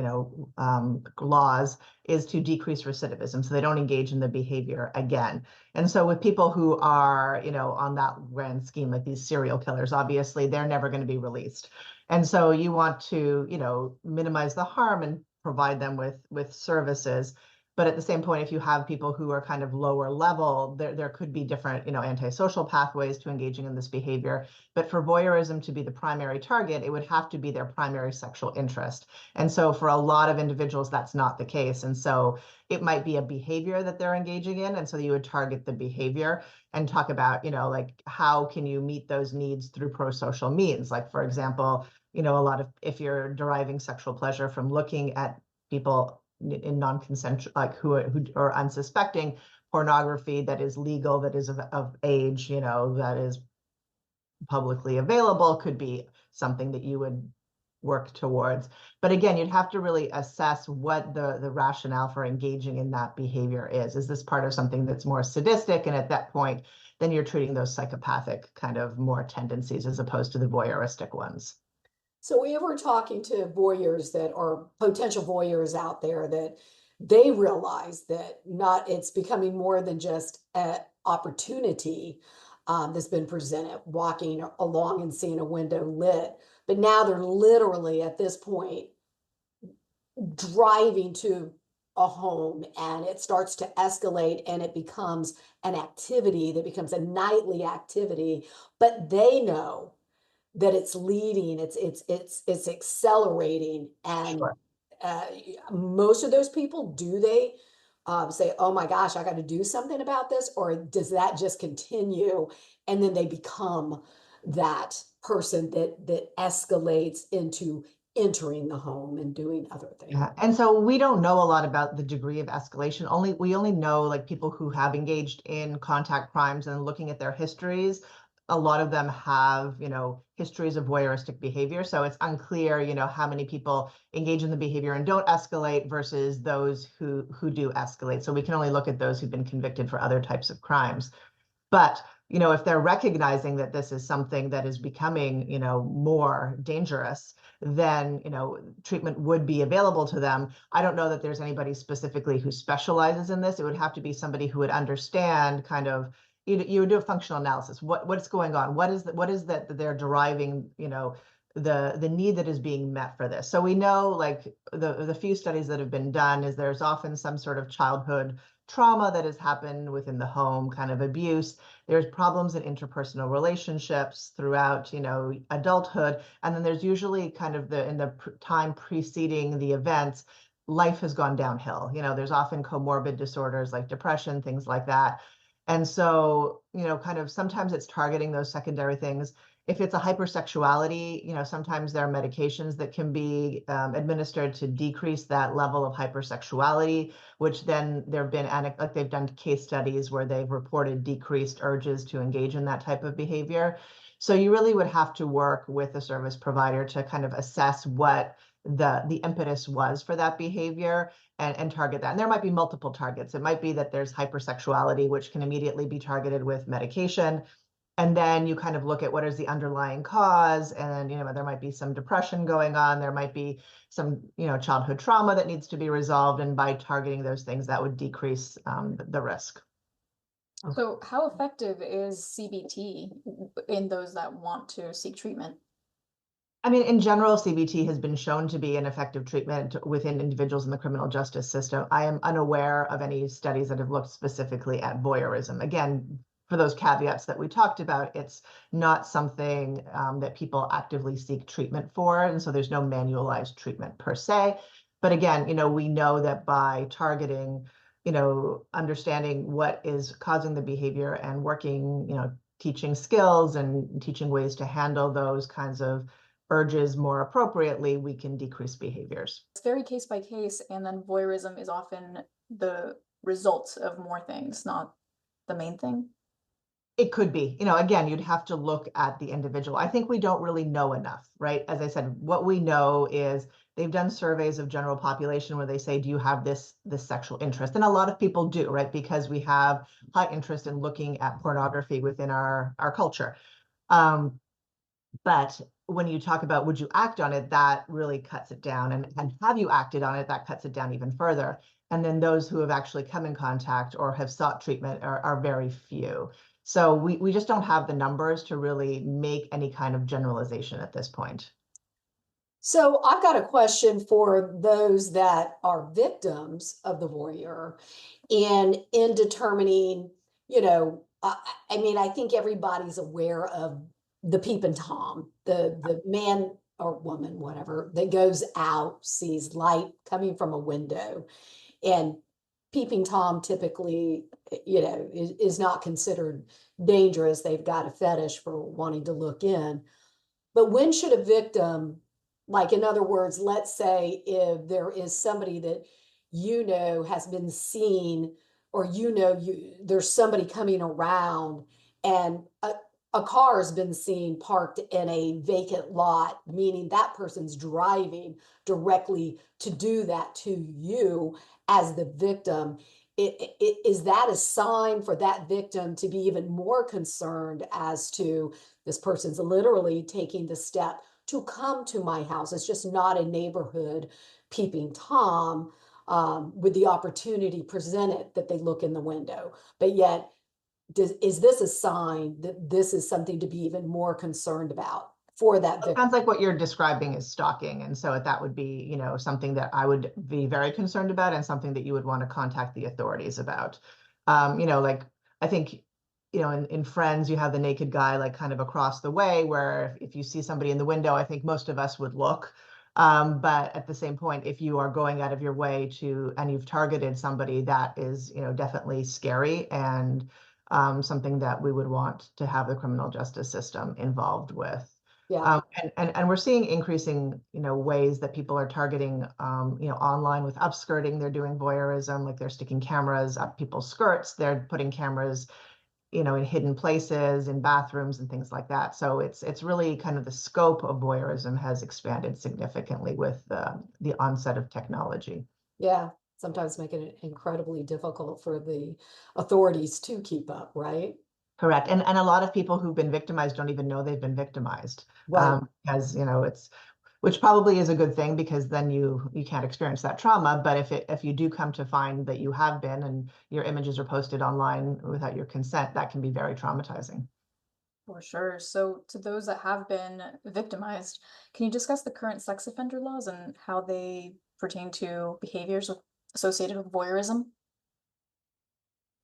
laws is to decrease recidivism so they don't engage in the behavior again. And so with people who are, on that grand scheme, like these serial killers, obviously they're never going to be released. And so you want to, minimize the harm and provide them with services. But at the same point, if you have people who are kind of lower level, there could be different, antisocial pathways to engaging in this behavior. But for voyeurism to be the primary target, it would have to be their primary sexual interest. And so for a lot of individuals, that's not the case. And so it might be a behavior that they're engaging in. And so you would target the behavior and talk about, like how can you meet those needs through pro-social means? Like, for example, a lot of, if you're deriving sexual pleasure from looking at people in non-consensual, like who are unsuspecting, pornography that is legal, that is of age, that is publicly available, could be something that you would work towards. But again, you'd have to really assess what the rationale for engaging in that behavior is. Is this part of something that's more sadistic? And at that point, then you're treating those psychopathic kind of more tendencies as opposed to the voyeuristic ones. So we were talking to voyeurs that are potential voyeurs out there that they realize that not it's becoming more than just an opportunity that's been presented, walking along and seeing a window lit, but now they're literally at this point driving to a home and it starts to escalate and it becomes an activity that becomes a nightly activity, but they know that it's leading, it's accelerating, and Sure. uh, most of those people, do they say, "Oh my gosh, I got to do something about this," or does that just continue, and then they become that person that escalates into entering the home and doing other things? Yeah. And so we don't know a lot about the degree of escalation. We only know like people who have engaged in contact crimes and looking at their histories. A lot of them have, histories of voyeuristic behavior. So it's unclear, how many people engage in the behavior and don't escalate versus those who do escalate. So we can only look at those who've been convicted for other types of crimes. But, if they're recognizing that this is something that is becoming, more dangerous, then, treatment would be available to them. I don't know that there's anybody specifically who specializes in this. It would have to be somebody who would understand kind of, you would do a functional analysis. What's going on? What is that they're deriving, the need that is being met for this. So we know like the few studies that have been done is there's often some sort of childhood trauma that has happened within the home, kind of abuse. There's problems in interpersonal relationships throughout, adulthood. And then there's usually kind of in the time preceding the events, life has gone downhill. There's often comorbid disorders like depression, things like that. And so, kind of sometimes it's targeting those secondary things. If it's a hypersexuality, sometimes there are medications that can be administered to decrease that level of hypersexuality, which then there have been, like they've done case studies where they've reported decreased urges to engage in that type of behavior. So you really would have to work with the service provider to kind of assess what the impetus was for that behavior and target that. And there might be multiple targets. It might be that there's hypersexuality, which can immediately be targeted with medication. And then you kind of look at what is the underlying cause, and there might be some depression going on, there might be some childhood trauma that needs to be resolved, and by targeting those things, that would decrease the risk. So, how effective is CBT in those that want to seek treatment? I mean, in general, CBT has been shown to be an effective treatment within individuals in the criminal justice system. I am unaware of any studies that have looked specifically at voyeurism. Again, for those caveats that we talked about, it's not something that people actively seek treatment for, and so there's no manualized treatment per se. But again, we know that by targeting, understanding what is causing the behavior and working, teaching skills and teaching ways to handle those kinds of urges more appropriately, we can decrease behaviors. It's very case by case, and then voyeurism is often the result of more things, not the main thing. It could be, again, you'd have to look at the individual. I think we don't really know enough, right? As I said, what we know is they've done surveys of general population where they say, do you have this sexual interest? And a lot of people do, right? Because we have high interest in looking at pornography within our culture. But when you talk about would you act on it, that really cuts it down. And have you acted on it, that cuts it down even further. And then those who have actually come in contact or have sought treatment are very few. So we just don't have the numbers to really make any kind of generalization at this point. So I've got a question for those that are victims of the voyeur, and in determining, I mean, I think everybody's aware of the peeping Tom, the man or woman, whatever, that goes out, sees light coming from a window, and peeping Tom typically, is not considered dangerous. They've got a fetish for wanting to look in. But when should a victim, like in other words, let's say if there is somebody that has been seen, or there's somebody coming around, and a car has been seen parked in a vacant lot, meaning that person's driving directly to do that to you as the victim. Is that a sign for that victim to be even more concerned as to this person's literally taking the step to come to my house? It's just not a neighborhood peeping Tom, with the opportunity presented that they look in the window. But yet, is this a sign that this is something to be even more concerned about for that It victim? sounds like what you're describing is stalking. And so that would be, something that I would be very concerned about and something that you would want to contact the authorities about. Like I think, in Friends, you have the naked guy like kind of across the way where if you see somebody in the window, I think most of us would look. But at the same point, if you are going out of your way and you've targeted somebody, that is, definitely scary and something that we would want to have the criminal justice system involved with. Yeah. And we're seeing increasing, ways that people are targeting, online with upskirting. They're doing voyeurism, like they're sticking cameras up people's skirts. They're putting cameras, in hidden places, in bathrooms and things like that. So it's really kind of the scope of voyeurism has expanded significantly with the onset of technology. Yeah. Sometimes making it incredibly difficult for the authorities to keep up, right? Correct. And a lot of people who've been victimized don't even know they've been victimized. Right. Because, which probably is a good thing because then you can't experience that trauma. But if you do come to find that you have been and your images are posted online without your consent, that can be very traumatizing. For sure. So, to those that have been victimized, can you discuss the current sex offender laws and how they pertain to associated with voyeurism?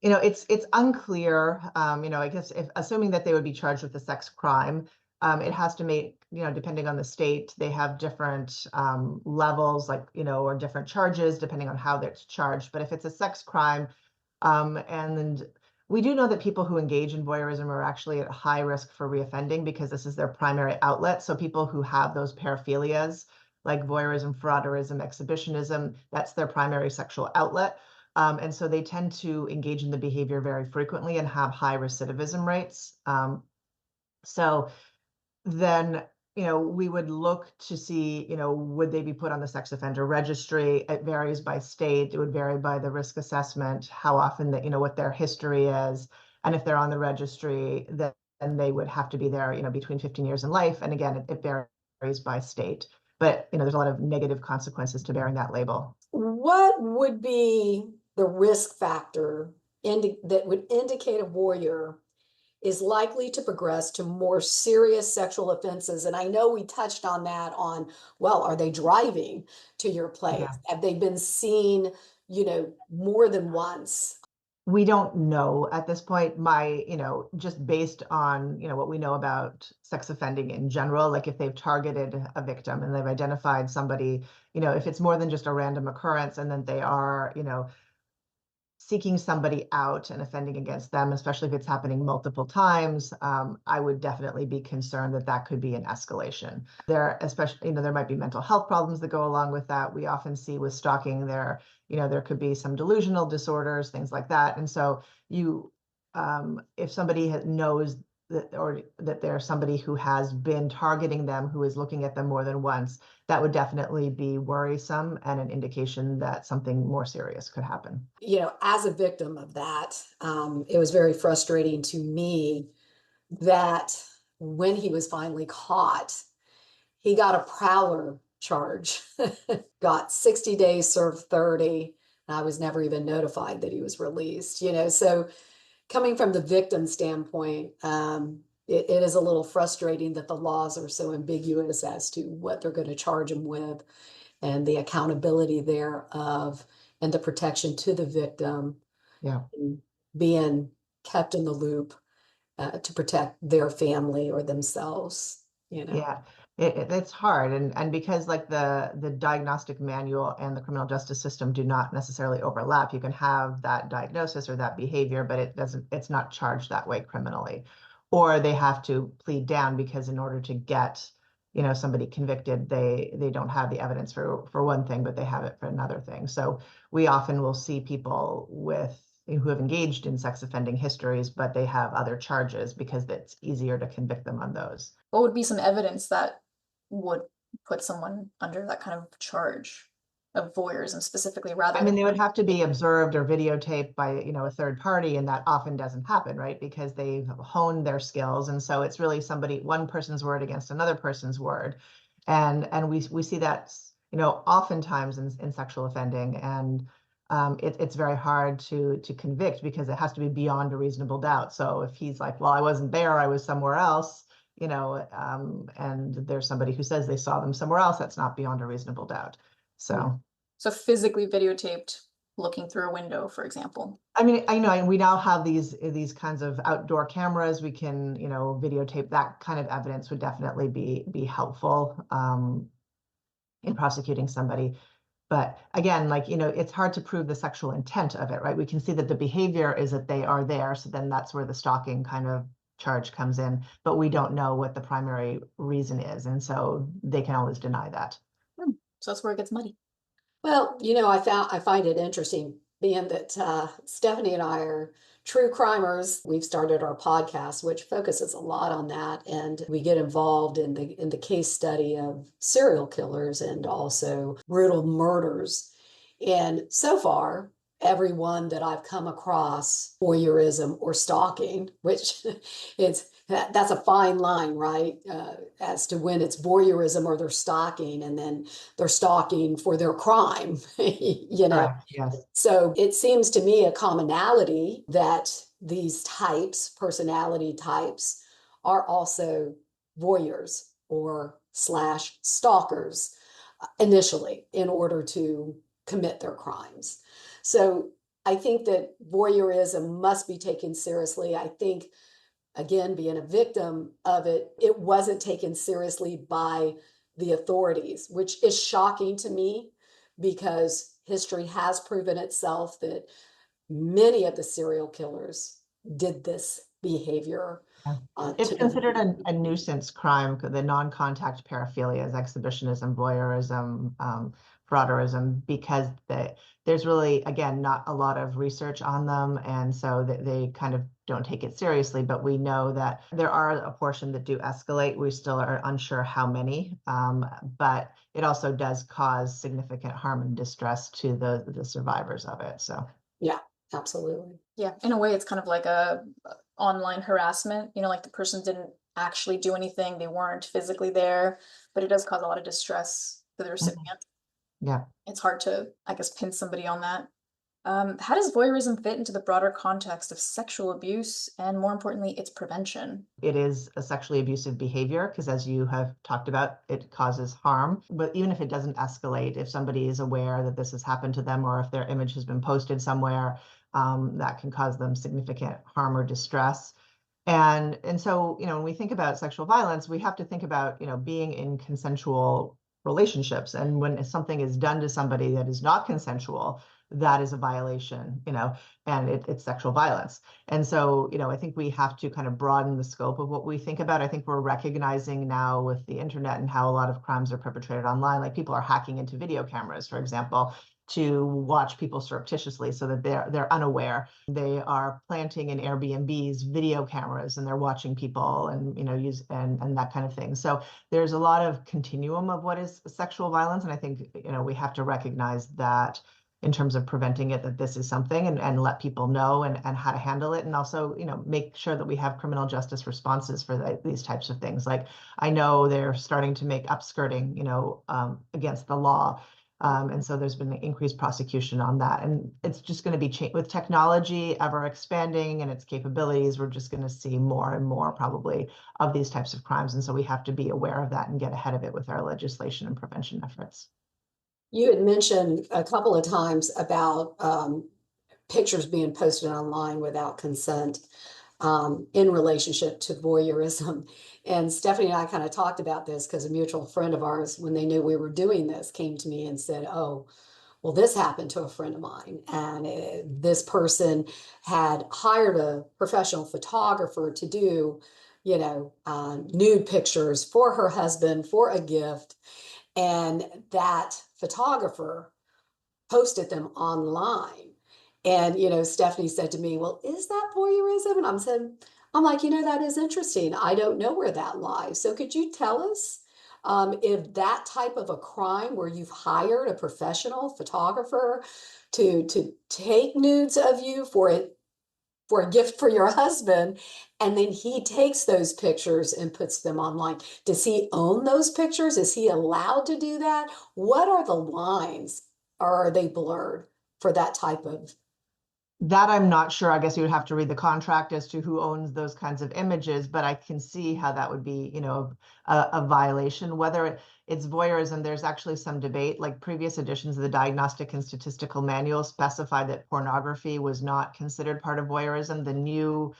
It's unclear. I guess if assuming that they would be charged with a sex crime, it has to make, depending on the state, they have different levels, like, or different charges depending on how they're charged. But if it's a sex crime, and we do know that people who engage in voyeurism are actually at high risk for reoffending because this is their primary outlet. So people who have those paraphilias, like voyeurism, fraudurism, exhibitionism, that's their primary sexual outlet. And so they tend to engage in the behavior very frequently and have high recidivism rates. So then, we would look to see, would they be put on the sex offender registry? It varies by state. It would vary by the risk assessment, how often that, what their history is. And if they're on the registry, then then they would have to be there, between 15 years and life. And again, it varies by state. But, there's a lot of negative consequences to bearing that label. What would be the risk factor that would indicate a voyeur is likely to progress to more serious sexual offenses? And I know we touched on that well, are they driving to your place? Yeah. Have they been seen, more than once? We don't know at this point. Just based on, what we know about sex offending in general, like if they've targeted a victim and they've identified somebody, if it's more than just a random occurrence and then they are, seeking somebody out and offending against them, especially if it's happening multiple times, I would definitely be concerned that that could be an escalation. Especially, there might be mental health problems that go along with that. We often see with stalking there could be some delusional disorders, things like that. And so if somebody knows that there's somebody who has been targeting them, who is looking at them more than once, that would definitely be worrisome and an indication that something more serious could happen. As a victim of that, it was very frustrating to me that when he was finally caught, he got a prowler charge, got 60 days, served 30, and I was never even notified that he was released. So coming from the victim standpoint, it is a little frustrating that the laws are so ambiguous as to what they're going to charge him with, and the accountability thereof, and the protection to the victim, Yeah. being kept in the loop to protect their family or themselves. Yeah, it's hard, and because like the diagnostic manual and the criminal justice system do not necessarily overlap. You can have that diagnosis or that behavior, but it's not charged that way criminally, or they have to plead down because in order to get somebody convicted, they don't have the evidence for one thing, but they have it for another thing. So we often will see people who have engaged in sex offending histories, but they have other charges because it's easier to convict them on those. What would be some evidence that would put someone under that kind of charge of voyeurism specifically, rather I mean, than they would have to be observed or videotaped by, a third party, and that often doesn't happen, right? Because they've honed their skills. And so it's really one person's word against another person's word. And we see that, oftentimes in sexual offending. And it's very hard to convict because it has to be beyond a reasonable doubt. So if he's like, well, I wasn't there, I was somewhere else, and there's somebody who says they saw them somewhere else, that's not beyond a reasonable doubt. So. so physically videotaped looking through a window, for example? I mean, I know, and we now have these kinds of outdoor cameras. We can, videotape. That kind of evidence would definitely be helpful in prosecuting somebody. But again, like, it's hard to prove the sexual intent of it, right? We can see that the behavior is that they are there. So then that's where the stalking kind of charge comes in, but we don't know what the primary reason is. And so they can always deny that. So that's where it gets muddy. Well, I find it interesting, being that Stephanie and I are true crimers. We've started our podcast, which focuses a lot on that, and we get involved in the case study of serial killers and also brutal murders. And so far, everyone that I've come across, voyeurism or stalking, which that's a fine line, right? As to when it's voyeurism or they're stalking, and then they're stalking for their crime, Correct. Yes. So it seems to me a commonality that these personality types, are also voyeurs or / stalkers initially in order to commit their crimes. So I think that voyeurism must be taken seriously. I think, again, being a victim of it, it wasn't taken seriously by the authorities, which is shocking to me, because history has proven itself that many of the serial killers did this behavior. Yeah. It's considered a nuisance crime, the non-contact paraphilias, exhibitionism, voyeurism, frauderism, because there's really, again, not a lot of research on them. And so they kind of don't take it seriously. But we know that there are a portion that do escalate. We still are unsure how many, but it also does cause significant harm and distress to the survivors of it. So Yeah, absolutely. Yeah, in a way, it's kind of like a online harassment, like the person didn't actually do anything, they weren't physically there, but it does cause a lot of distress to the Mhm. recipient. Yeah. It's hard to, I guess, pin somebody on that. How does voyeurism fit into the broader context of sexual abuse and, more importantly, its prevention? It is a sexually abusive behavior because, as you have talked about, it causes harm. But even if it doesn't escalate, if somebody is aware that this has happened to them or if their image has been posted somewhere, that can cause them significant harm or distress. And so, when we think about sexual violence, we have to think about, being in consensual relationships. And when something is done to somebody that is not consensual, that is a violation, and it's sexual violence. And so, I think we have to kind of broaden the scope of what we think about. I think we're recognizing now with the internet and how a lot of crimes are perpetrated online, like people are hacking into video cameras, for example, to watch people surreptitiously so that they're unaware. They are planting in Airbnbs video cameras and they're watching people and use and that kind of thing. So there's a lot of continuum of what is sexual violence, and I think we have to recognize that in terms of preventing it, that this is something, and let people know and how to handle it, and also make sure that we have criminal justice responses for these types of things. Like I know they're starting to make upskirting against the law. And so there's been increased prosecution on that. And it's just going to be with technology ever expanding and its capabilities, we're just going to see more and more probably of these types of crimes. And so we have to be aware of that and get ahead of it with our legislation and prevention efforts. You had mentioned a couple of times about pictures being posted online without consent in relationship to voyeurism. And Stephanie and I kind of talked about this because a mutual friend of ours, when they knew we were doing this, came to me and said, "Oh, well, this happened to a friend of mine. And this person had hired a professional photographer to do, nude pictures for her husband for a gift. And that photographer posted them online. And, Stephanie said to me, "Well, is that voyeurism?" And I'm like, that is interesting. I don't know where that lies. So could you tell us if that type of a crime where you've hired a professional photographer to take nudes of you for a gift for your husband, and then he takes those pictures and puts them online. Does he own those pictures? Is he allowed to do that? What are the lines? Or are they blurred for that type of? That I'm not sure. I guess you would have to read the contract as to who owns those kinds of images, but I can see how that would be, a violation. Whether it's voyeurism, there's actually some debate. Like previous editions of the Diagnostic and Statistical Manual specified that pornography was not considered part of voyeurism. The new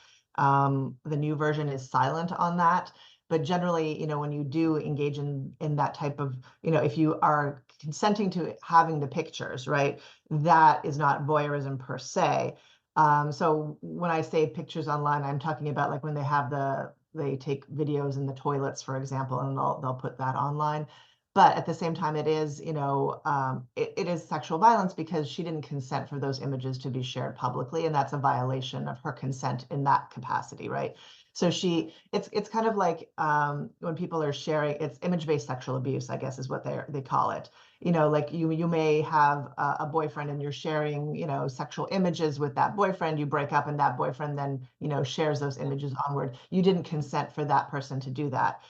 version is silent on that. But generally, when you do engage in that type of, if you are consenting to having the pictures, right? That is not voyeurism per se. So when I say pictures online, I'm talking about like when they take videos in the toilets, for example, and they'll put that online. But at the same time, it is, it is sexual violence because she didn't consent for those images to be shared publicly, and that's a violation of her consent in that capacity, right? So it's kind of like when people are sharing, it's image-based sexual abuse, I guess is what they call it. Like you may have a boyfriend and you're sharing, sexual images with that boyfriend. You break up and that boyfriend then, shares those images onward. You didn't consent for that person to do that.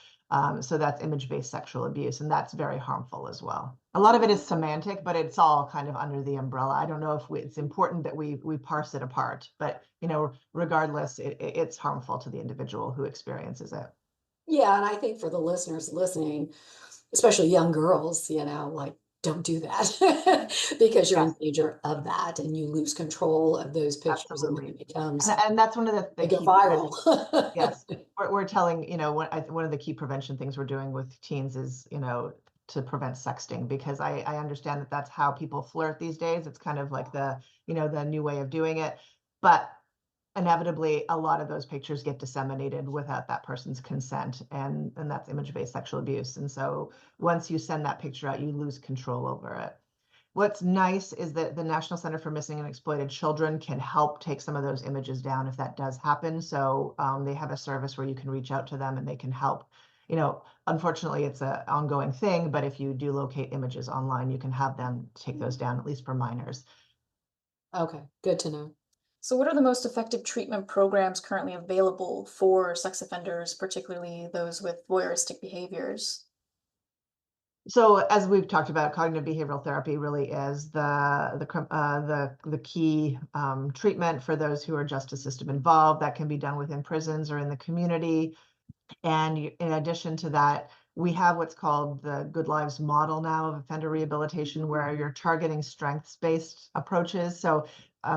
So that's image-based sexual abuse, and that's very harmful as well. A lot of it is semantic, but it's all kind of under the umbrella. I don't know if it's important that we parse it apart, but regardless, it's harmful to the individual who experiences it. Yeah, and I think for the listeners listening, especially young girls, like don't do that because you're in Yes, danger of that and you lose control of those pictures and then absolutely. it becomes And that's one of the they go key viral. prevention. Yes, we're telling, one of the key prevention things we're doing with teens is, to prevent sexting, because I understand that that's how people flirt these days. It's kind of like the new way of doing it. But inevitably, a lot of those pictures get disseminated without that person's consent, and that's image-based sexual abuse. And so once you send that picture out, you lose control over it. What's nice is that the National Center for Missing and Exploited Children can help take some of those images down if that does happen. So they have a service where you can reach out to them and they can help. Unfortunately, it's an ongoing thing, but if you do locate images online, you can have them take those down, at least for minors. Okay, good to know. So, what are the most effective treatment programs currently available for sex offenders, particularly those with voyeuristic behaviors? So as we've talked about, cognitive behavioral therapy really is the key treatment for those who are justice system involved. That can be done within prisons or in the community. And in addition to that, we have what's called the Good Lives model now of offender rehabilitation, where you're targeting strengths-based approaches. So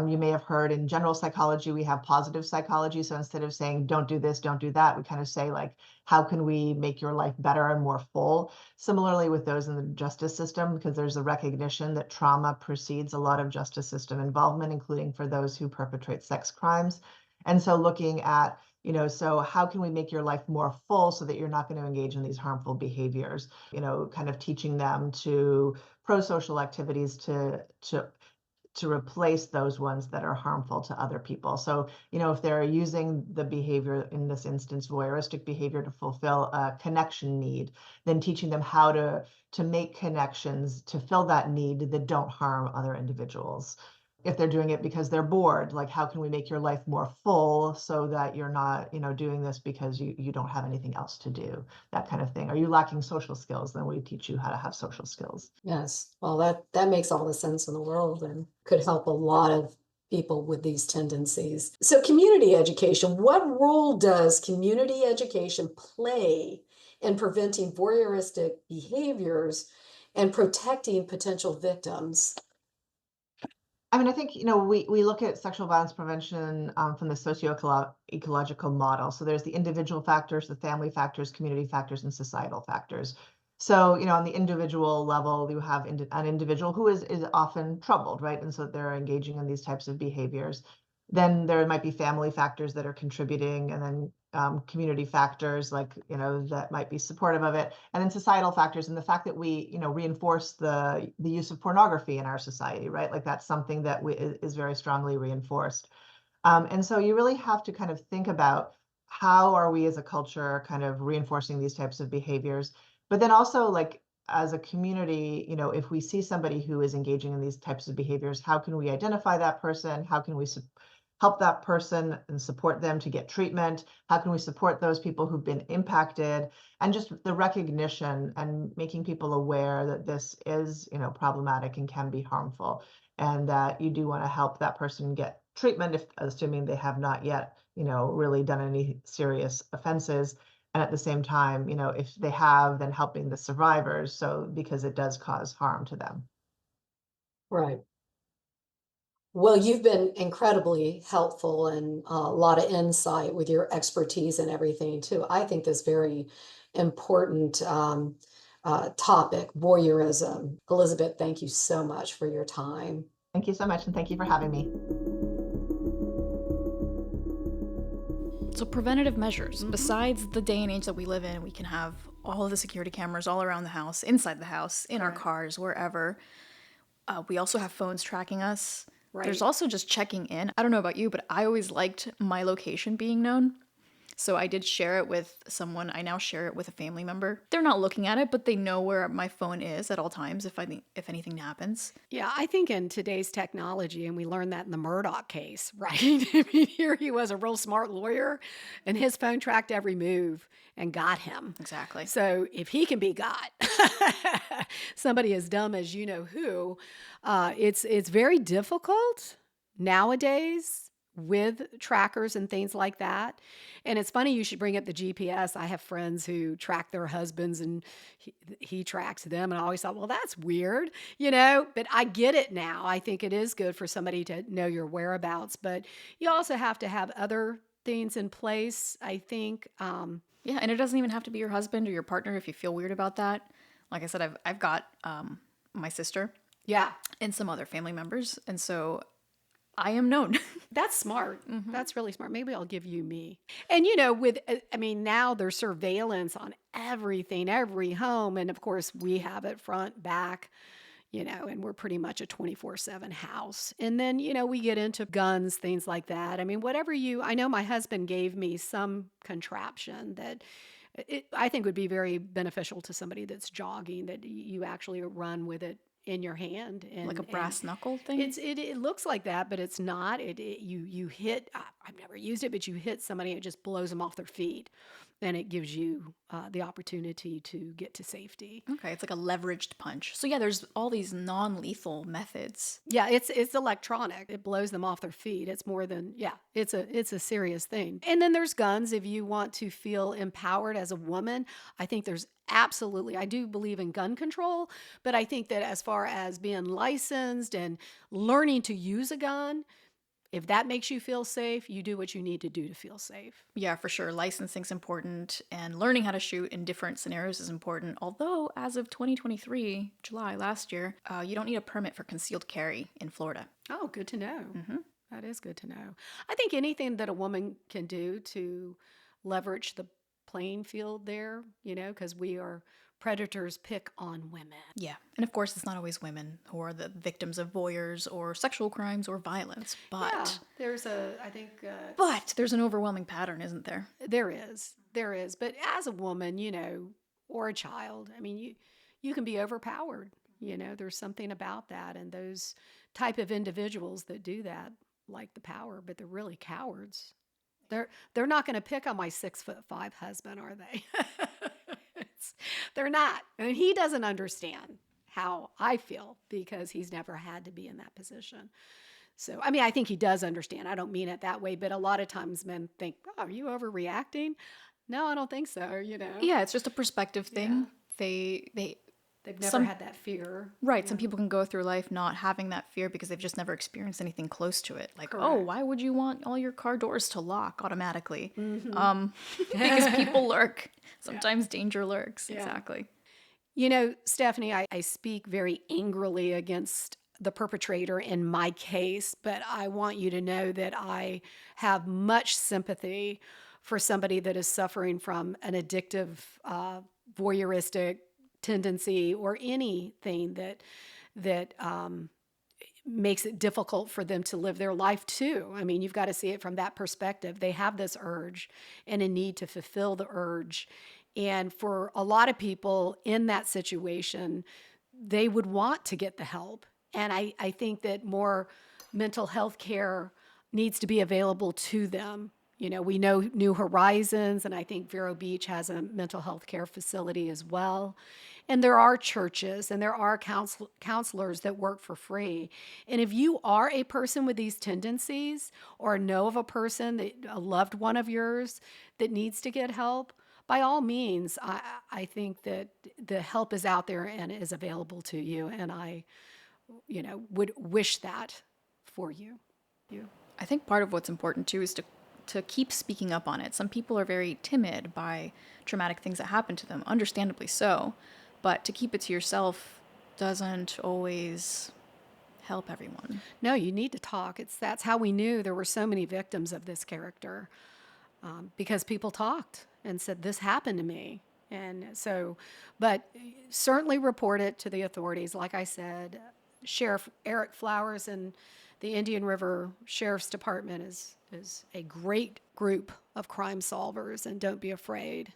you may have heard in general psychology, we have positive psychology. So instead of saying, don't do this, don't do that, we kind of say, like, how can we make your life better and more full? Similarly with those in the justice system, because there's a recognition that trauma precedes a lot of justice system involvement, including for those who perpetrate sex crimes. And so looking at so how can we make your life more full so that you're not going to engage in these harmful behaviors? Kind of teaching them to pro-social activities to replace those ones that are harmful to other people. So, if they're using the behavior, in this instance, voyeuristic behavior, to fulfill a connection need, then teaching them how to make connections to fill that need that don't harm other individuals. If they're doing it because they're bored, like, how can we make your life more full so that you're not, doing this because you don't have anything else to do, that kind of thing. Are you lacking social skills? Then we teach you how to have social skills. Yes. Well, that makes all the sense in the world and could help a lot of people with these tendencies. So, community education, what role does community education play in preventing voyeuristic behaviors and protecting potential victims? I mean, I think, we look at sexual violence prevention from the socio-ecological model. So there's the individual factors, the family factors, community factors, and societal factors. So, on the individual level, you have an individual who is often troubled, right? And so they're engaging in these types of behaviors. Then there might be family factors that are contributing, and then community factors, like, that might be supportive of it, and then societal factors, and the fact that we, reinforce the use of pornography in our society, right? Like, that's something that is very strongly reinforced. And so you really have to kind of think about, how are we as a culture kind of reinforcing these types of behaviors? But then also, like, as a community, if we see somebody who is engaging in these types of behaviors, how can we identify that person? How can we help that person and support them to get treatment? How can we support those people who've been impacted? And just the recognition and making people aware that this is, problematic and can be harmful, and that you do want to help that person get treatment, if assuming they have not yet, really done any serious offenses. And at the same time, if they have, then helping the survivors, so because it does cause harm to them. Right. Well, you've been incredibly helpful and a lot of insight with your expertise and everything too. I think this very important topic, voyeurism. Elizabeth, thank you so much for your time. Thank you so much, and thank you for having me. So, preventative measures. Mhm. Besides the day and age that we live in, we can have all of the security cameras all around the house, inside the house, in our Right. cars, wherever. We also have phones tracking us. There's Right. also just checking in. I don't know about you, but I always liked my location being known. So I did share it with someone. I now share it with a family member. They're not looking at it, but they know where my phone is at all times if anything happens. Yeah, I think in today's technology, and we learned that in the Murdoch case, right? I mean, here he was, a real smart lawyer, and his phone tracked every move and got him. Exactly. So if he can be got, somebody as dumb as you know who, it's very difficult nowadays with trackers and things like that. And it's funny you should bring up the GPS. I have friends who track their husbands and he tracks them. And I always thought, well, that's weird, but I get it now. I think it is good for somebody to know your whereabouts, but you also have to have other things in place, I think. Yeah, and it doesn't even have to be your husband or your partner if you feel weird about that. Like I said, I've got my sister Yeah, and some other family members, and so I am known. that's smart. That's really smart. Maybe I'll give you me. And I mean, now there's surveillance on everything, every home. And of course, we have it front, back, and we're pretty much a 24/7 house. And then, we get into guns, things like that. I mean, I know my husband gave me some contraption that I think would be very beneficial to somebody that's jogging, that you actually run with it in your hand, and Like a brass knuckle thing? it looks like that, but it's not. You hit. I've never used it, but you hit somebody, it just blows them off their feet, and it gives you the opportunity to get to safety. Okay, it's like a leveraged punch. So yeah, there's all these non-lethal methods. Yeah, it's electronic. It blows them off their feet. It's more than, yeah, it's a serious thing. And then there's guns. If you want to feel empowered as a woman, I think there's absolutely, I do believe in gun control, but I think that as far as being licensed and learning to use a gun, if that makes you feel safe, you do what you need to do to feel safe. Yeah, for sure. Licensing's important, and learning how to shoot in different scenarios is important. Although, as of 2023, July last year, you don't need a permit for concealed carry in Florida. Oh, good to know. That is good to know. I think anything that a woman can do to leverage the playing field there, because predators pick on women. Yeah, and of course, it's not always women who are the victims of voyeurs or sexual crimes or violence, but Yeah, there's there's an overwhelming pattern, isn't there? There is. But as a woman, or a child, I mean, you can be overpowered. There's something about that, and those type of individuals that do that like the power, but they're really cowards. They're not going to pick on my 6'5" husband, are they? They're not. And he doesn't understand how I feel because he's never had to be in that position. So, I mean, I think he does understand. I don't mean it that way, but a lot of times men think, oh, are you overreacting? No, I don't think so, Yeah, it's just a perspective thing. They've never had that fear. Right. Some people can go through life not having that fear because they've just never experienced anything close to it. Like, oh, why would you want all your car doors to lock automatically? Because people lurk. Sometimes danger lurks. Yeah. Exactly. Stephanie, I speak very angrily against the perpetrator in my case, but I want you to know that I have much sympathy for somebody that is suffering from an addictive, voyeuristic tendency or anything that makes it difficult for them to live their life too. I mean, you've got to see it from that perspective. They have this urge and a need to fulfill the urge. And for a lot of people in that situation, they would want to get the help. And I think that more mental health care needs to be available to them. We know New Horizons, and I think Vero Beach has a mental health care facility as well. And there are churches and there are counselors that work for free. And if you are a person with these tendencies or know of a person, a loved one of yours that needs to get help, by all means, I think that the help is out there and is available to you. And I, would wish that for you. I think part of what's important too is to keep speaking up on it. Some people are very timid by traumatic things that happen to them, understandably so, but to keep it to yourself doesn't always help everyone. No, you need to talk. That's how we knew there were so many victims of this character, because people talked and said, this happened to me. And so, but certainly report it to the authorities. Like I said, Sheriff Eric Flowers and the Indian River Sheriff's Department is a great group of crime solvers, and don't be afraid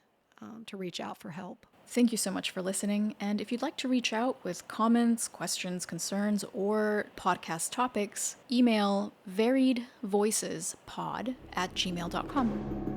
to reach out for help. Thank you so much for listening. And if you'd like to reach out with comments, questions, concerns, or podcast topics, email variedvoicespod@gmail.com.